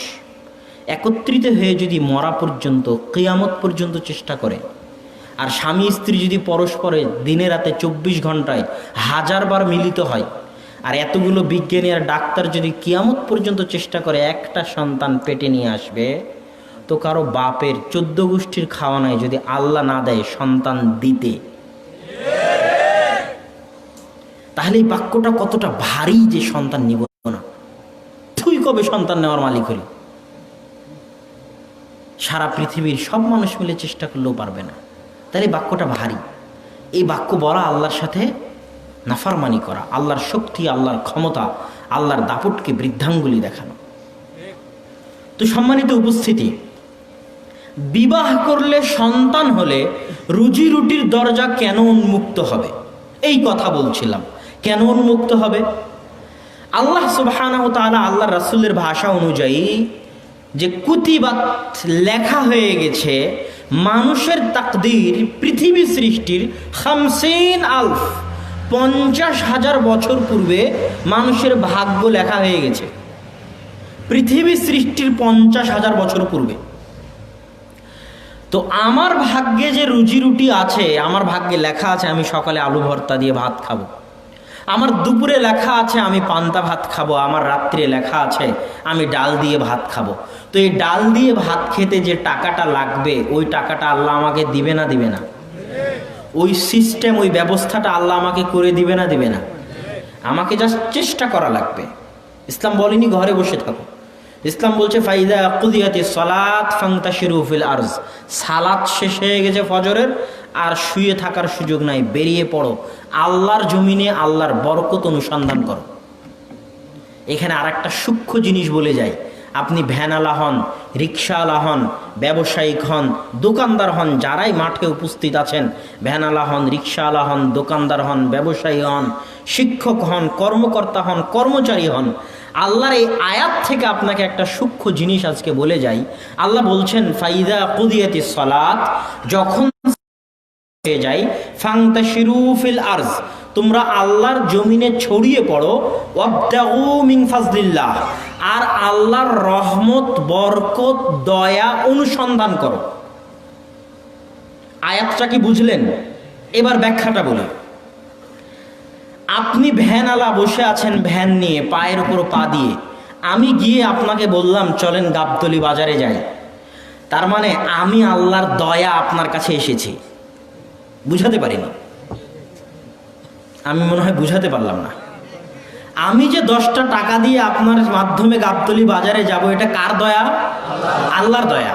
একত্রিত হয়ে যদি মরা পর্যন্ত, কিয়ামত পর্যন্ত চেষ্টা করে, আর স্বামী স্ত্রী যদি পরস্পরে দিনে রাতে 24 ঘন্টায় 1000 বার মিলিত হয়, আর এতগুলো বিজ্ঞানী আর ডাক্তার যদি কিয়ামত পর্যন্ত চেষ্টা করে একটা সন্তান পেটে নিয়ে আসবে, তো কারো বাপের 14 গোষ্ঠীর খাওয়া নাই যদি আল্লাহ না দেয় সন্তান দিতে। তাহলে এই বাক্যটা কতটা ভারী যে সন্তান নিব না। তুই কবে সন্তান নেওয়ার মালিক হলি? সারা পৃথিবীর সব মানুষ মিলে চেষ্টা করলেও পারবে না। তাহলে বাক্যটা ভারী। এই বাক্য বলা আল্লাহর সাথে নাফরমানি করা, আল্লাহর শক্তি, আল্লাহর ক্ষমতা, আল্লাহর দাপটকে বৃদ্ধাঙ্গুলি দেখানো। তো সম্মানিত উপস্থিতি, বিবাহ করলে সন্তান হলে রুজি রুটির দরজা কেন উন্মুক্ত হবে এই কথা বলছিলাম। কেন উন্মুক্ত হবে? আল্লাহ সুবহানাহু ওয়া তাআলা আল্লাহর রাসূলের ভাষা অনুযায়ী যে কুতিবাত লেখা হয়ে গেছে, মানুষের তাকদীর পৃথিবী সৃষ্টির 50,000 বছর পূর্বে মানুষের ভাগ্য লেখা হয়ে গেছে। পৃথিবী সৃষ্টির 50,000 বছর পূর্বে। তো আমার ভাগ্যে যে রুজি রুটি আছে, আমার ভাগ্যে লেখা আছে আমি সকালে আলু ভর্তা দিয়ে ভাত খাবো, আমার দুপুরে লেখা আছে আমি পান্তা ভাত খাবো, আমার রাত্রে লেখা আছে আমি ডাল দিয়ে ভাত খাবো। তো এই ডাল দিয়ে ভাত খেতে যে টাকাটা লাগবে ওই টাকাটা আল্লাহ আমাকে দিবে না দিবে না? ওই সিস্টেম, ওই ব্যবস্থাটা আল্লাহ আমাকে করে দিবে না দিবে না? আমাকে জাস্ট চেষ্টা করা লাগবে। ইসলাম বলেনি ঘরে বসে থাকো। ইসলাম বলছে ফাইদা কুদিয়াতিস সালাত ফান্তাশিরু ফিল আরজ, সালাত শেষ হয়ে গেছে ফজরের, আর শুয়ে থাকার সুযোগ নাই, বেরিয়ে পড়ো, আল্লাহর জমিনে আল্লাহর বরকত অনুসন্ধান করো। এখানে আর একটা সূক্ষ্ম জিনিস বলে যায়, আপনি ভ্যানওয়ালা হন, রিক্সাওয়ালা হন, ব্যবসায়িক হন, দোকানদার হন, যারাই মাঠে উপস্থিত আছেন, ভ্যানওয়ালা হন, রিক্সাওয়ালা হন, দোকানদার হন, ব্যবসায়ী হন, শিক্ষক হন, কর্মকর্তা হন, কর্মচারী হন, আল্লাহর এই আয়াত থেকে আপনাকে একটা সূক্ষ্ম জিনিস আজকে বলে যাই। আল্লাহ বলছেন ফাইদা কুদিয়াতিস সালাত, যখন হয়ে যায় ফান্তাশিরু ফিল আরজ, তোমরা আল্লাহর জমিনে ছড়িয়ে পড়ো, ওয়াবতাগু মিন ফাজলিল্লাহ, আর আল্লাহর রহমত, বরকত, দয়া অনুসন্ধান করো। আয়াতটা কি বুঝলেন? এবার ব্যাখ্যাটা বলি। আপনি ভ্যানওয়ালা বসে আছেন, ভ্যান নিয়ে পায়ের উপর পা দিয়ে, আমি গিয়ে আপনাকে বললাম চলেন গাবতলী বাজারে যাই, তার মানে আমি আল্লাহর দয়া আপনার কাছে এসেছি। বুঝাতে পারিনি? আমি মনে হয় বুঝাতে পারলাম না। আমি যে 10টা টাকা দিয়ে আপনার মাধ্যমে গাবতলী বাজারে যাব, এটা কার দয়া? আল্লাহর দয়া।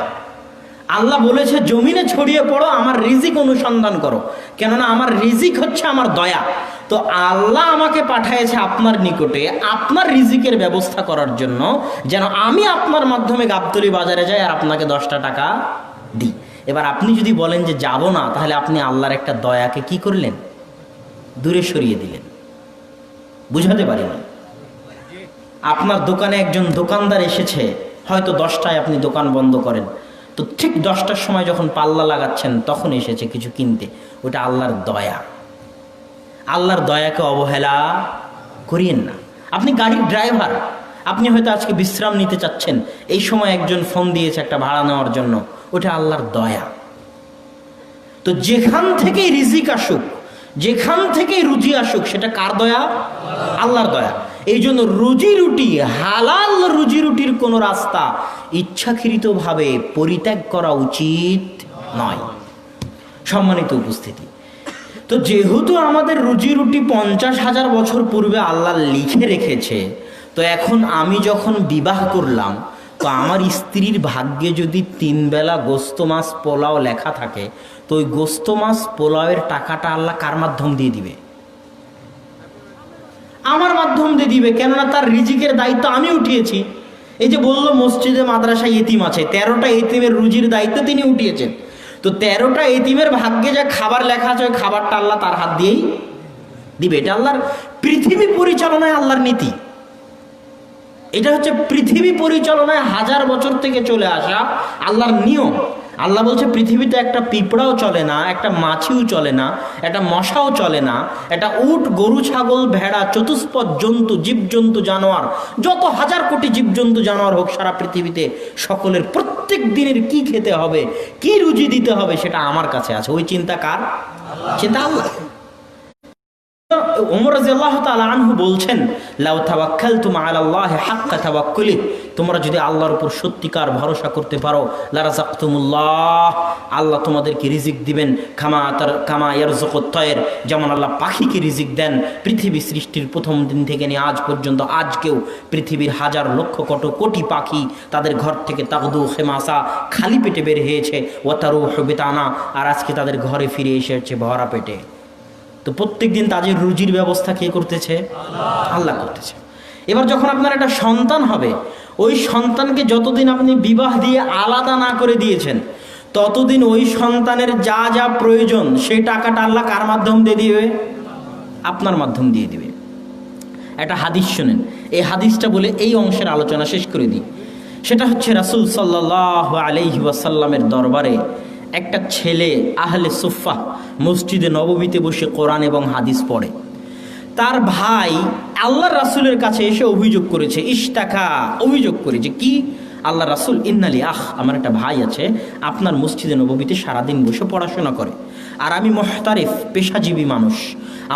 আল্লাহ বলেছে জমিনে ছড়িয়ে পড়ো, আমার রিজিক অনুসন্ধান করো, কেননা আমার রিজিক হচ্ছে আমার দয়া। তো আল্লাহ আমাকে পাঠিয়েছে আপনার নিকটে আপনার রিজিকের ব্যবস্থা করার জন্য, যেন আমি আপনার মাধ্যমে গাবতলী বাজারে যাই আর আপনাকে 10টা টাকা দিই। এবার আপনি যদি বলেন যে যাব না, তাহলে আপনি আল্লাহর একটা দয়াকে কি করলেন? দূরে সরিয়ে দিলেন। বুঝাতে পারিনি? আপনার দোকানে একজন দোকানদার এসেছে, হয়তো 10টায় আপনি দোকান বন্ধ করেন, তো ঠিক 10টার সময় যখন পাল্লা লাগাচ্ছেন তখন এসেছে কিছু কিনতে, ওটা আল্লাহর দয়া। আল্লাহর দয়াকে অবহেলা করিয়েন না। আপনি গাড়ির ড্রাইভার, আপনি হয়তো আজকে বিশ্রাম নিতে চাচ্ছেন, এই সময় একজন ফোন দিয়েছে একটা ভাড়া নেওয়ার জন্য, ওটা আল্লাহর দয়া। তো যেখান থেকেই রিজিক আসুক, যেখান থেকেই রুজি আসুক, সেটা কার দয়া? আল্লাহর দয়া। এই জন্য রুজি রুটি, হালাল রুজি রুটির কোনো রাস্তা ইচ্ছাকৃতভাবে পরিত্যাগ করা উচিত নয়। সম্মানিত উপস্থিতি, তো যেহেতু আমাদের রুজি রুটি 50,000 বছর পূর্বে আল্লাহ লিখে রেখেছে, তো এখন আমি যখন বিবাহ করলাম, তো আমার স্ত্রীর ভাগ্যে যদি 3 বেলা গোস্ত মাছ পোলাও লেখা থাকে, তো ওই গোস্ত মাছ পোলাওয়ের টাকাটা আল্লাহ কার মাধ্যম দিয়ে দিবে? আমার মাধ্যম দিয়ে দিবে, কেননা তার রিজিকের দায়িত্ব আমি উঠিয়েছি। এই যে বললো মসজিদে মাদ্রাসায় এতিম আছে, 13টা এতিমের রুজির দায়িত্ব তিনি উঠিয়েছেন। তো 13টা এতিমের ভাগ্যে যা খাবার লেখা আছে, ওই খাবারটা আল্লাহ তার হাত দিয়েই দিবে। এটা আল্লাহর পৃথিবী পরিচালনায় আল্লাহর নীতি। এটা হচ্ছে পৃথিবী পরিচালনায় 1000 বছর থেকে চলে আসা আল্লাহর নিয়ম। আল্লাহ বলছে পৃথিবীতে একটা পিঁপড়াও চলে না, একটা মাছিও চলে না, একটা মশাও চলে না, একটা উট, গরু, ছাগল, ভেড়া, চতুষ্পদ জন্তু, জীবজন্তু, জানোয়ার, যত 1000 কোটি জীবজন্তু জানোয়ার হোক সারা পৃথিবীতে, সকলের প্রত্যেক দিনের কি খেতে হবে, কি রুজি দিতে হবে, সেটা আমার কাছে আছে। ওই চিন্তা কার? চিন্তা আল্লাহ। ওমর রাদিয়াল্লাহু তাআলা আনহু বলছেন, লাউ তাওয়াক্কালতুম আলাল্লাহি হাক্কা তাওয়াক্কুলি, তোমরা যদি আল্লাহর উপর সত্যিকার ভরসা করতে পারো, লারাযাকতুমুল্লাহ, আল্লাহ তোমাদেরকে রিজিক দিবেন, কামা ইয়ারযুকুত তায়র, যেমন আল্লাহ পাখিকে রিজিক দেন। পৃথিবী সৃষ্টির প্রথম দিন থেকে নিয়ে আজ পর্যন্ত, আজকেও পৃথিবীর 1000 লক্ষ কোটি পাখি তাদের ঘর থেকে তাগদু খেমাসা, খালি পেটে বের হয়েছে, ওয়াতারুহু বিতানা, আর আজকে তাদের ঘরে ফিরে এসেছে ভরা পেটে। তো প্রত্যেক দিন তাদের রুজির ব্যবস্থা কে করতেছে? আল্লাহ করতেছে। এবার যখন আপনার একটা সন্তান হবে, ওই সন্তানকে যতদিন আপনি বিবাহ দিয়ে আলাদা না করে দিয়েছেন, ততদিন ওই সন্তানের যা যা প্রয়োজন সেই টাকাটা আল্লাহ কার মাধ্যম দিয়ে দিবে? আপনার মাধ্যম দিয়ে দিবে। একটা হাদিস শোনেন, এই হাদিসটা বলে এই অংশের আলোচনা শেষ করে দিই। সেটা হচ্ছে রাসূল সাল্লাল্লাহু আলাইহি ওয়াসাল্লামের দরবারে একটা ছেলে আহলে সুফফা মসজিদে নববীতে বসে কোরআন এবং হাদিস পড়ে। তার ভাই আল্লাহর রাসূলের কাছে এসে অভিযোগ করেছে, ইশতাকা, অভিযোগ করেছে কি? আল্লাহ রাসূল, ইন্নালি আমার একটা ভাই আছে, আপনার মসজিদে নববীতে সারাদিন বসে পড়াশোনা করে, আর আমি মুহতারিফ, পেশাজীবী মানুষ,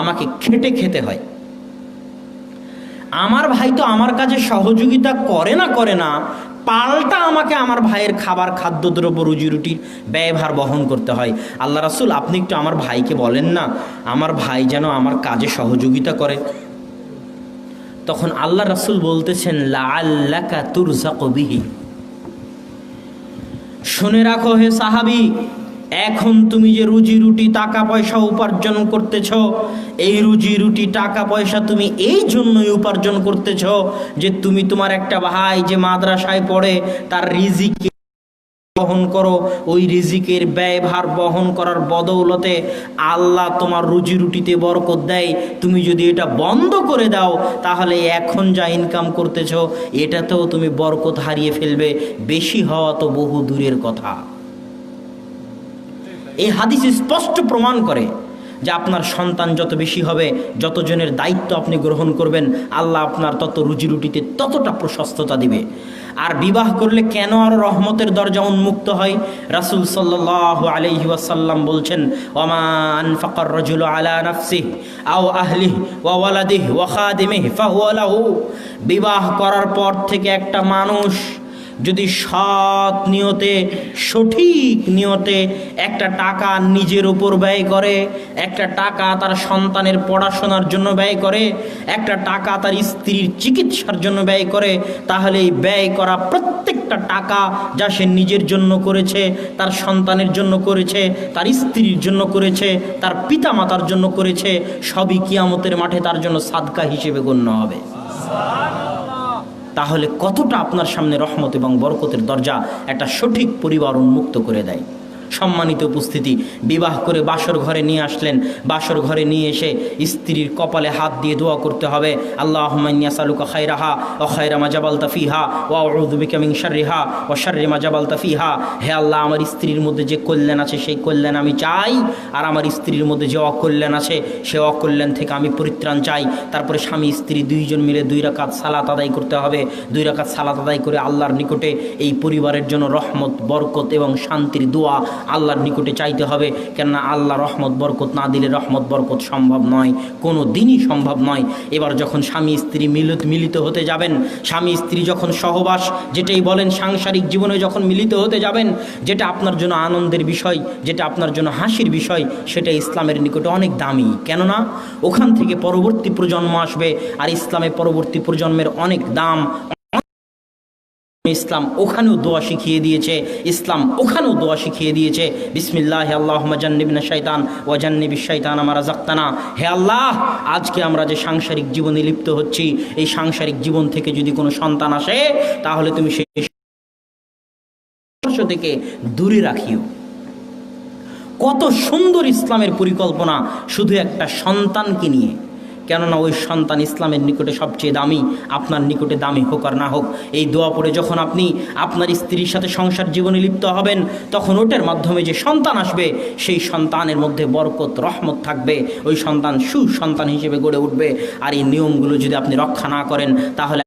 আমাকে খেটে খেতে হয়, আমার ভাই তো আমার কাছে সহযোগিতা করে না, পাল্টা আমাকে আমার ভাইয়ের খাবার, খাদ্যদ্রব্য, রুজি রুটির ব্যয়ভার বহন করতে হয়। আল্লাহ রাসূল, আপনি একটু আমার ভাইকে বলেন না আমার ভাই যেন আমার কাজে সহযোগিতা করে। তখন আল্লাহ রাসূল বলতেছেন, লাআল্লাকা তুরযাকু বিহি। শুনে রাখো হে সাহাবী, এখন তুমি যে রুজি রুটি টাকা পয়সা উপার্জন করতেছ, এই রুজি রুটি টাকা পয়সা তুমি এই জন্যই উপার্জন করতেছ যে তুমি তোমার একটা ভাই যে মাদ্রাসায় পড়ে তার রিজিক বহন করো। ওই রিজিকের ব্যয়ভার বহন করার বদৌলতে আল্লাহ তোমার রুজি রুটিতে বরকত দেয়। তুমি যদি এটা বন্ধ করে দাও তাহলে এখন যা ইনকাম করতেছ এটাতেও তুমি বরকত হারিয়ে ফেলবে, বেশি হওয়া তো বহু দূরের কথা। এই হাদিস স্পষ্ট প্রমাণ করে যে আপনার সন্তান যত বেশি হবে, যতজনের দায়িত্ব আপনি গ্রহণ করবেন, আল্লাহ আপনার তত রুজি রুটিতে ততটা প্রশস্ততা দিবে। আর বিবাহ করলে কেন আরো রহমতের দরজা উন্মুক্ত হয়? রাসূল সাল্লাল্লাহু আলাইহি ওয়াসাল্লাম বলছেন, ওমা আনফাকার রাজুলু আলা নাফসিহি আও আহলিহি ওয়া ওয়ালাদিহি ওয়া খাদিমিহি ফাহুয়া লাহু। বিবাহ করার পর থেকে একটা মানুষ যদি সৎ নিয়তে, সঠিক নিয়তে একটা টাকা নিজের উপর ব্যয় করে, একটা টাকা তার সন্তানের পড়াশোনার জন্য ব্যয় করে, একটা টাকা তার স্ত্রীর চিকিৎসার জন্য ব্যয় করে, তাহলে এই ব্যয় করা প্রত্যেকটা টাকা যা সে নিজের জন্য করেছে, তার সন্তানের জন্য করেছে, তার স্ত্রীর জন্য করেছে, তার পিতামাতার জন্য করেছে, সবই কিয়ামতের মাঠে তার জন্য সাদকা হিসেবে গণ্য হবে। তাহলে কতটা আপনার সামনে রহমত এবং বরকতের দরজা একটা সঠিক পরিবার উন্মুক্ত করে দেয়। সম্মানিত উপস্থিতি, বিবাহ করে বাসর ঘরে নিয়ে আসলেন, বাসর ঘরে নিয়ে এসে স্ত্রীর কপালে হাত দিয়ে দোয়া করতে হবে, আল্লাহুম্মা ইন্নী আসআলুকা খায়রাহা ওয়া খায়রা মা জাবালতা ফিহা ওয়া আউযু বিকা মিন শাররিহা ওয়া শাররি মা জাবালতা ফিহা। হে আল্লাহ, আমার স্ত্রীর মধ্যে যে কল্যাণ আছে সেই কল্যাণ আমি চাই, আর আমার স্ত্রীর মধ্যে যে অকল্যাণ আছে সে অকল্যাণ থেকে আমি পরিত্রাণ চাই। তারপরে স্বামী স্ত্রী দুইজন মিলে 2 রাকাত সালাত আদায় করতে হবে। 2 রাকাত সালাত আদায় করে আল্লাহর নিকটে এই পরিবারের জন্য রহমত, বরকত এবং শান্তির দোয়া আল্লাহর নিকটে চাইতে হবে। কেননা আল্লাহ রহমত বরকত না দিলে রহমত বরকত সম্ভব নয়, কোনো দিনই সম্ভব নয়। এবার যখন স্বামী স্ত্রী মিলিত হতে যাবেন, স্বামী স্ত্রী যখন সহবাস যেটাই বলেন সাংসারিক জীবনে যখন মিলিত হতে যাবেন, যেটা আপনার জন্য আনন্দের বিষয়, যেটা আপনার জন্য হাসির বিষয়, সেটা ইসলামের নিকটে অনেক দামি। কেননা ওখান থেকে পরবর্তী প্রজন্ম আসবে, আর ইসলামের পরবর্তী প্রজন্মের অনেক দাম। ইসলাম ওখানেও দোয়া শিখিয়ে দিয়েছে, ইসলাম ওখানেও দোয়া শিখিয়ে দিয়েছে, বিসমিল্লাহ আল্লাহুম্মা জান্নিবনা শাইতান ওয়া জান্নিবিশ শাইতানা মা রাযাকতানা। হে আল্লাহ, আজকে আমরা যে সাংসারিক জীবনে লিপ্ত হচ্ছি, এই সাংসারিক জীবন থেকে যদি কোনো সন্তান আসে তাহলে তুমি সেই থেকে দূরে রাখিও। কত সুন্দর ইসলামের পরিকল্পনা শুধু একটা সন্তানকে নিয়ে। কেননা ওই সন্তান ইসলামের নিকটে সবচেয়ে দামি, আপনার নিকটে দামি হোক আর না হোক। এই দোয়া পড়ে যখন আপনি আপনার স্ত্রীর সাথে সংসার জীবনে লিপ্ত হবেন, তখন ওটার মাধ্যমে যে সন্তান আসবে সেই সন্তানের মধ্যে বরকত, রহমত থাকবে, ওই সন্তান সুসন্তান হিসেবে গড়ে উঠবে। আর এই নিয়মগুলো যদি আপনি রক্ষা না করেন তাহলে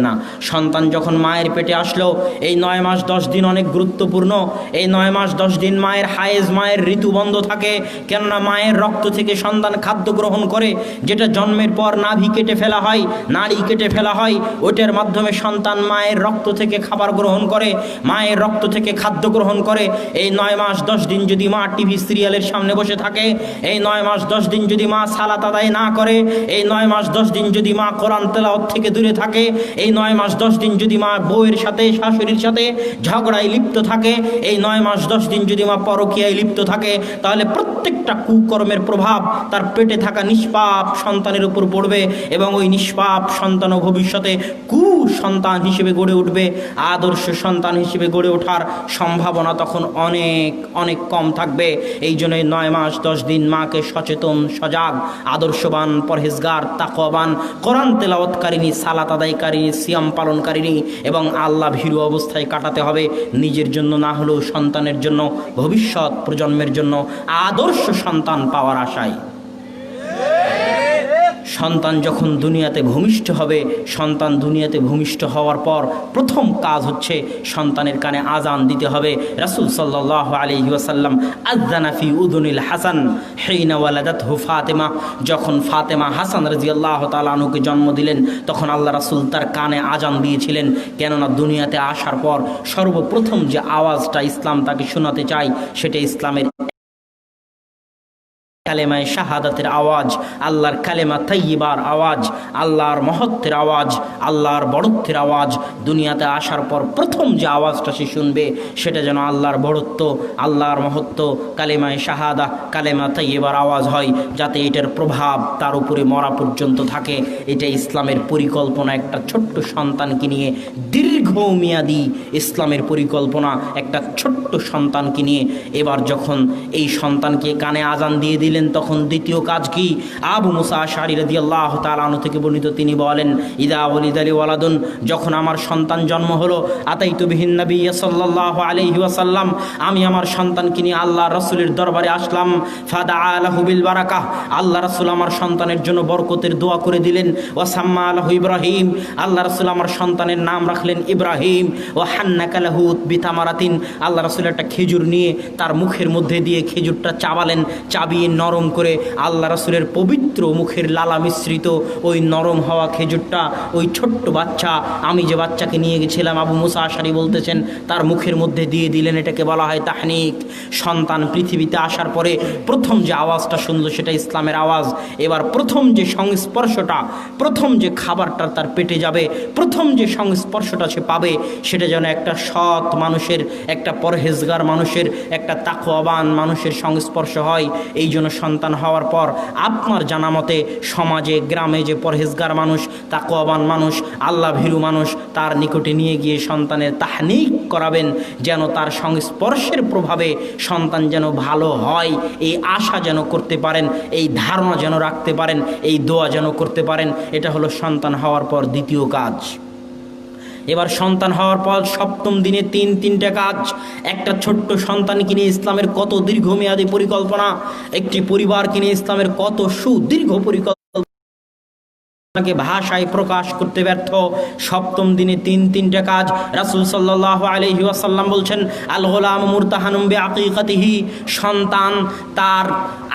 না। সন্তান যখন মায়ের পেটে আসলো, এই 9 মাস 10 দিন অনেক গুরুত্বপূর্ণ। এই 9 মাস 10 দিন মায়ের হায়েজ, মায়ের ঋতু বন্ধ থাকে। কেননা মায়ের রক্ত থেকে সন্তান খাদ্য গ্রহণ করে, যেটা জন্মের পর নাভি কেটে ফেলা হয়, নাড়ি কেটে ফেলা হয়, ওটার মাধ্যমে সন্তান মায়ের রক্ত থেকে খাবার গ্রহণ করে, মায়ের রক্ত থেকে খাদ্য গ্রহণ করে। এই 9 মাস 10 দিন যদি মা টিভি সিরিয়ালের সামনে বসে থাকে, এই 9 মাস 10 দিন যদি মা সালাত আদায় না করে, এই 9 মাস 10 দিন যদি মা কোরআন তেলাওয়াত থেকে দূরে থাকে, এই 9 মাস 10 দিন যদি মা বউয়ের সাথে, শাশুড়ির সাথে ঝগড়ায় লিপ্ত থাকে, এই 9 মাস 10 দিন যদি মা পরকীয়ায় লিপ্ত থাকে, তাহলে প্রত্যেকটা কুকর্মের প্রভাব তার পেটে থাকা নিষ্পাপ সন্তানের উপর পড়বে, এবং ওই নিষ্পাপ সন্তানও ভবিষ্যতে কুসন্তান হিসেবে গড়ে উঠবে। আদর্শ সন্তান হিসেবে গড়ে ওঠার সম্ভাবনা তখন অনেক অনেক কম থাকবে। এই জন্য 9 মাস 10 দিন মাকে সচেতন, সজাগ, আদর্শবান, পরহেজগার, তাকওয়াবান, কোরআন তেলাওয়াতকারিনী, সালাত আদায়কারিনী, সিয়াম পালনকারিনী এবং আল্লাহ ভীরু অবস্থায় কাটাতে হবে। নিজের জন্য না হলেও সন্তানের জন্য, ভবিষ্যৎ প্রজন্মের জন্য আদর্শ সন্তান পাওয়ার আশায়। সন্তান যখন দুনিয়াতে ভূমিষ্ঠ হবে, সন্তান দুনিয়াতে ভূমিষ্ঠ হওয়ার পর প্রথম কাজ হচ্ছে সন্তানের কানে আজান দিতে হবে। রাসূল সাল্লাল্লাহু আলাইহি ওয়াসাল্লাম আযানা ফি উযুনিল হাসান হিনা ওয়ালাদাতহু ফাতেমা, যখন ফাতেমা হাসান রাদিয়াল্লাহু তাআলা আনহুকে জন্ম দিলেন তখন আল্লাহ রাসূল তার কানে আজান দিয়েছিলেন। কেননা দুনিয়াতে আসার পর সর্বপ্রথম যে আওয়াজটা ইসলাম তাকে শোনাতে চায় সেটা ইসলামের কালেমায়ে শাহাদাতের আওয়াজ, আল্লাহর কালেমা তাইয়্যিবার আওয়াজ, আল্লাহর মহত্বের আওয়াজ, আল্লাহর বড়ত্বের আওয়াজ। দুনিয়াতে আসার পর প্রথম যে আওয়াজটা সে শুনবে সেটা যেন আল্লাহর বড়ত্ব, আল্লাহর মহত্ব, কালেমায়ে শাহাদা, কালেমা তাইয়্যিবার আওয়াজ হয়, যাতে এটার প্রভাব তার উপরে মরা পর্যন্ত থাকে। এটা ইসলামের পরিকল্পনা। একটা ছোট্ট সন্তানকে নিয়ে দীর্ঘমেয়াদী ইসলামের পরিকল্পনা, একটা ছোট্ট সন্তানকে নিয়ে। এবার যখন এই সন্তানকে কানে আজান দিয়ে দিলেন তখন দ্বিতীয় কাজ কি? আবু মুসা আশআরী রাদিয়াল্লাহু তাআলা আনহু থেকে বর্ণিত, তিনি বলেন, ইদা ওয়ালিদালি ওয়ালাদুন, যখন আমার সন্তান জন্ম হলো, আতাইতু বিহিন নবী সাল্লাল্লাহু আলাইহি ওয়াসাল্লাম, আমি আমার সন্তানকে নিয়ে আল্লাহ রাসূলের দরবারে আসলাম। ফাদাআ লাহু বিল বারাকাহ, আল্লাহ রাসূল আমার সন্তানের জন্য বরকতের দোয়া করে দিলেন। ওয়া সাম্মা লাহু ইব্রাহিম, আল্লাহ রাসূল আমার সন্তানের নাম রাখলেন ইব্রাহিম। ওয়া হান্নাকা লাহু বিতামারাতিন, আল্লাহ রাসূল একটা খেজুর নিয়ে তার মুখের মধ্যে দিয়ে খেজুরটা চাবালেন, চাবিয়ে নরম করে আল্লাহ রাসূলের পবিত্র মুখের লালা মিশ্রিত ওই নরম হওয়া খেজুরটা ওই ছোট্ট বাচ্চা, আমি যে বাচ্চাকে নিয়ে গেছিলাম, আবু মুসা আশআরী বলতেছেন, তার মুখের মধ্যে দিয়ে দিলেন। এটাকে বলা হয় তাহনিক। সন্তান পৃথিবীতে আসার পরে প্রথম যে আওয়াজটা শুনলো সেটা ইসলামের আওয়াজ। এবার প্রথম যে সংস্পর্শটা, প্রথম যে খাবারটা তার পেটে যাবে, প্রথম যে সংস্পর্শটা সে পাবে সেটা যেন একটা সৎ মানুষের, একটা পরহেজগার মানুষের, একটা তাকওয়াবান মানুষের সংস্পর্শ হয়। এই জন্য সন্তান হওয়ার পর আপনার জানা মতে সমাজে, গ্রামে যে পরহেজগার মানুষ, তাকওয়াবান মানুষ, আল্লাহ ভীরু মানুষ, তার নিকটে নিয়ে গিয়ে সন্তানের তাহনিক করাবেন, যেন তার সংস্পর্শের প্রভাবে সন্তান যেন ভালো হয়, এই আশা যেন করতে পারেন, এই ধারণা যেন রাখতে পারেন, এই দোয়া যেন করতে পারেন। এটা হলো সন্তান হওয়ার পর দ্বিতীয় কাজ। এবার সন্তান হওয়ার পর সপ্তম দিনে তিনটা কাজ। একটা ছোট্ট সন্তানকে নিয়ে ইসলামের কত দীর্ঘমেয়াদী পরিকল্পনা, একটি পরিবারকে নিয়ে ইসলামের কত সুদীর্ঘ পরিকল্পনা ভাষায় প্রকাশ করতে ব্যর্থ। সপ্তম দিনে তিনটা কাজ। রাসূল সাল্লাল্লাহু আলাইহি ওয়াসাল্লাম বলছেন, আল গোলাম মুরতাহানুম বিআকিকাতিহি, সন্তান তার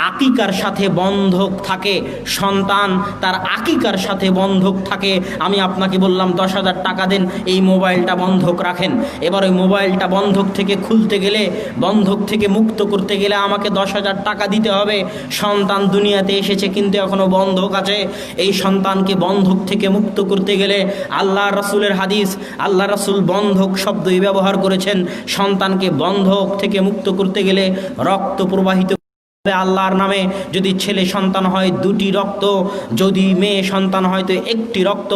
আকিকার সাথে বন্ধক থাকে, সন্তান তার আকিকার সাথে বন্ধক থাকে। আমি আপনাকে বললাম 10,000 টাকা দেন, এই মোবাইলটা বন্ধক রাখেন। এবার ওই মোবাইলটা বন্ধক থেকে খুলতে গেলে, বন্ধক থেকে মুক্ত করতে গেলে আমাকে 10,000 টাকা দিতে হবে। সন্তান দুনিয়াতে এসেছে কিন্তু এখনো বন্ধক আছে। এই সন্তান বন্ধক থেকে মুক্ত করতে গেলে আল্লাহ রাসূলের হাদিস, আল্লাহ রাসূল বন্ধক শব্দই ব্যবহার করেছেন। সন্তানকে বন্ধক থেকে মুক্ত করতে গেলে রক্ত প্রবাহিত আল্লাহর নামে। যদি ছেলে সন্তান হয় 2টি রক্ত, যদি মেয়ে সন্তান হয় তো 1টি রক্ত।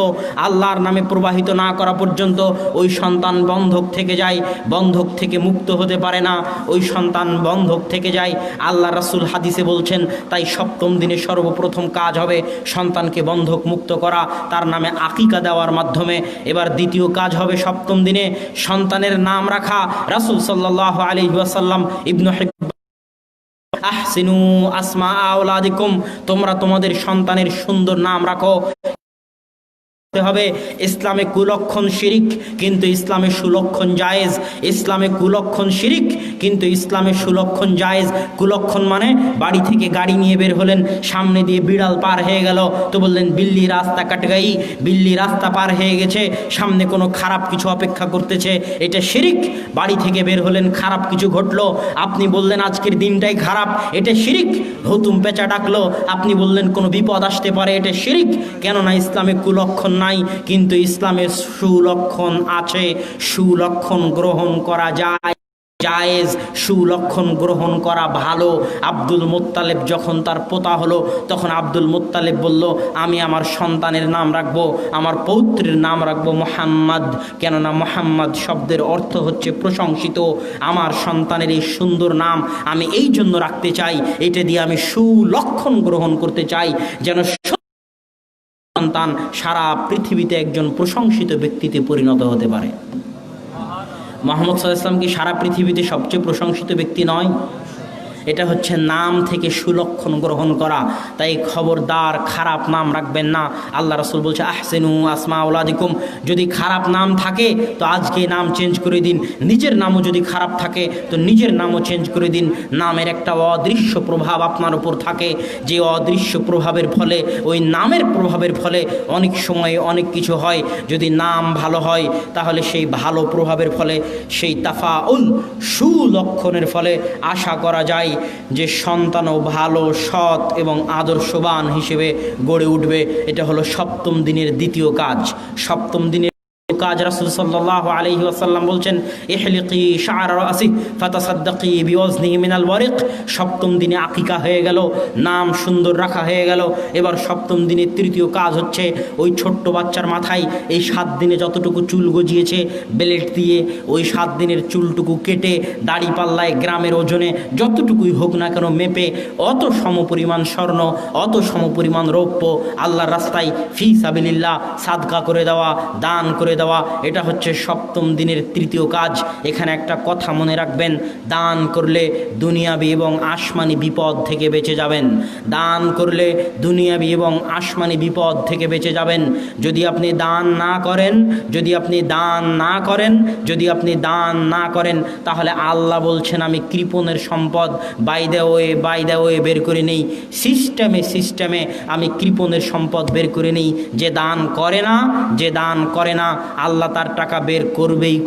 আল্লাহর নামে প্রবাহিত না করা পর্যন্ত ওই সন্তান বন্ধক থেকে যায়, বন্ধক থেকে মুক্ত হতে পারে না, ওই সন্তান বন্ধক থেকে যায়। আল্লাহ রাসূল হাদিসে বলছেন, তাই সপ্তম দিনে সর্বপ্রথম কাজ হবে সন্তানকে বন্ধক মুক্ত করা, তার নামে আকিকা দেওয়ার মাধ্যমে। এবার দ্বিতীয় কাজ হবে সপ্তম দিনে সন্তানের নাম রাখা। রাসূল সাল্লাল্লাহু আলাইহি ওয়াসাল্লাম, ইবনু আহসিনু আসমা আওলাদিকুম, তোমরা তোমাদের সন্তানের সুন্দর নাম রাখো। হবে ইসলামে কুলক্ষণ শিরিক কিন্তু ইসলামে সুলক্ষণ জায়েজ। ইসলামে কুলক্ষণ শিরিক কিন্তু ইসলামে সুলক্ষণ জায়েজ। কুলক্ষণ মানে বাড়ি থেকে গাড়ি নিয়ে বের হলেন, সামনে দিয়ে বিড়াল পার হয়ে গেল তো বললেন বিল্লি রাস্তা কাট গাই, বিল্লি রাস্তা পার হয়ে গেছে, সামনে কোনো খারাপ কিছু অপেক্ষা করতেছে, এটা শিরিক। বাড়ি থেকে বের হলেন, খারাপ কিছু ঘটলো, আপনি বললেন আজকের দিনটাই খারাপ, এটা শিরিক। হুতুম পেঁচা ডাকলো, আপনি বললেন কোনো বিপদ আসতে পারে, এটা শিরিক। কেননা ইসলামে কুলক্ষণ নাই কিন্তু ইসলামে সুলক্ষণ আছে। সুলক্ষণ গ্রহণ করা যায়, জায়েজ, সুলক্ষণ গ্রহণ করা ভালো। আব্দুল মুত্তালিব যখন তার পোতা হলো তখন আব্দুল মুত্তালিব বলল, আমি আমার সন্তানের নাম রাখবো, আমার পৌত্রের নাম রাখবো মুহাম্মদ। কেননা মুহাম্মদ শব্দের অর্থ হচ্ছে প্রশংসিত। আমার সন্তানের এই সুন্দর নাম আমি এই জন্য রাখতে চাই, এটা দিয়ে আমি সুলক্ষণ গ্রহণ করতে চাই, যেন সন্তান সারা পৃথিবীতে একজন প্রশংসিত ব্যক্তিতে পরিণত হতে পারে। মুহাম্মদ সাল্লাল্লাহু আলাইহি ওয়াসাল্লাম কি সারা পৃথিবীতে সবচেয়ে প্রশংসিত ব্যক্তি নয়? এটা হচ্ছে নাম থেকে সুলক্ষণ গ্রহণ করা। তাই খবরদার খারাপ নাম রাখবেন না। আল্লাহ রাসূল বলছে আহসিনু আসমা আওলাদিকুম, যদি খারাপ নাম থাকে তো আজকে নাম চেঞ্জ করে দিন। নিজের নামও যদি খারাপ থাকে তো নিজের নামও চেঞ্জ করে দিন। নামের একটা অদৃশ্য প্রভাব আপনার উপর থাকে, যে অদৃশ্য প্রভাবের ফলে, ওই নামের প্রভাবের ফলে অনেক সময় অনেক কিছু হয়। যদি নাম ভালো হয় তাহলে সেই ভালো প্রভাবের ফলে, সেই তাফাউল সুলক্ষণের ফলে আশা করা যায় যে সন্তানও ভালো, সৎ এবং আদর্শবান হিসেবে গড়ে উঠবে। এটা হলো সপ্তম দিনের দ্বিতীয় কাজ। সপ্তম দিনের কাজ রাসূল সাল্লাল্লাহু আলাইহি ওয়াসাল্লাম বলছেন ইহলিকি শা'র রাসি ফাতাসাদ্দাকি বিওয়াজনিহি মিনাল ওয়ারিক। সপ্তম দিনে আকিকা হয়ে গেল, নাম সুন্দর রাখা হয়ে গেল। এবার সপ্তম দিনের তৃতীয় কাজ হচ্ছে ওই ছোট্ট বাচ্চার মাথায় এই 7 দিনে যতটুকু চুল গজিয়েছে বেলেট দিয়ে, ওই 7 দিনের চুলটুকু কেটে দাড়ি পাল্লায় গ্রামের ওজনে যতটুকুই হোক না কেন মেপে অত সমপরিমাণ স্বর্ণ, অত সমপরিমাণ রৌপ্য আল্লাহর রাস্তায় ফি সাবিলিল্লাহ সাদকা করে দেওয়া, দান করে দেওয়া। এটা হচ্ছে সপ্তম দিনের তৃতীয় কাজ। এখানে একটা কথা মনে রাখবেন, দান করলে দুনিয়াবি এবং আসমানি বিপদ থেকে বেঁচে যাবেন। দান করলে দুনিয়াবি এবং আসমানি বিপদ থেকে বেঁচে যাবেন। যদি আপনি দান না করেন, যদি আপনি দান না করেন, যদি আপনি দান না করেন, তাহলে আল্লাহ বলছেন আমি কৃপণের সম্পদ বাই দ্য ওয়ে বের করে নেই। সিস্টেমে আমি কৃপণের সম্পদ বের করে নেই। যে দান করে না, যে দান করে না, আল্লাহ তার টাকা বের করবেই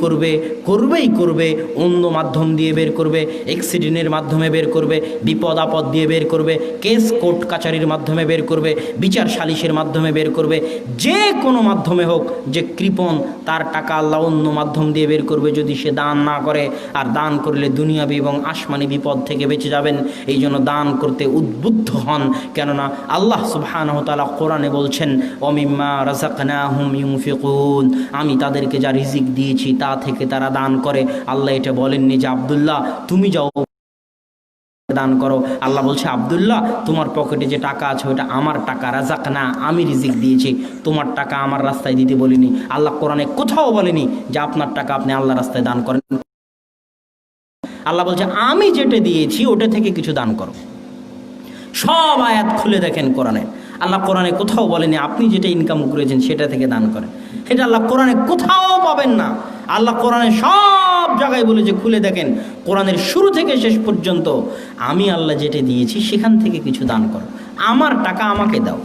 করবে। অন্য মাধ্যম দিয়ে বের করবে, অ্যাক্সিডেন্টের মাধ্যমে বের করবে, বিপদ আপদ দিয়ে বের করবে, কেস কোর্ট কাচারির মাধ্যমে বের করবে, বিচার সালিশের মাধ্যমে বের করবে। যে কোনো মাধ্যমে হোক, যে কৃপণ তার টাকা আল্লাহ অন্য মাধ্যম দিয়ে বের করবে যদি সে দান না করে। আর দান করলে দুনিয়াবি এবং আসমানি বিপদ থেকে বেঁচে যাবেন। এই জন্য দান করতে উদ্বুদ্ধ হন। কেননা আল্লাহ সুবহানাহু ওয়া তাআলা কোরআনে বলছেন ওয়ামিম্মা রাযাকনাহুম ইউনফিকুন, আমি তাদেরকে যা রিজিক দিয়েছি তা থেকে তারা দান করে। আল্লাহ এটা বলেননি যে আব্দুল্লাহ তুমি যাও দান করো। আল্লাহ বলছে আব্দুল্লাহ তোমার পকেটে যে টাকা আছে ওটা আমার টাকা, রাযাকনা আমি রিজিক দিয়েছি, তোমার টাকা আমার রাস্তায় দিতে বলিনি। আল্লাহ কোরআনে কোথাও বলেনি যে আপনার টাকা আপনি আল্লাহ রাস্তায় দান করেন। আল্লাহ বলছে আমি যেটা দিয়েছি ওটা থেকে কিছু দান করো। সব আয়াত খুলে দেখেন কোরআনে, আল্লাহ কোরআনে কোথাও বলেনি আপনি যেটা ইনকাম করেছেন সেটা থেকে দান করেন। এটা আল্লাহ কোরআনে কোথাও পাবেন না। আল্লাহ কোরআনে সব জায়গায় বলেছে, খুলে দেখেন কোরআনের শুরু থেকে শেষ পর্যন্ত আমি আল্লাহ যেটা দিয়েছি সেখান থেকে কিছু দান করো, আমার টাকা আমাকে দাও।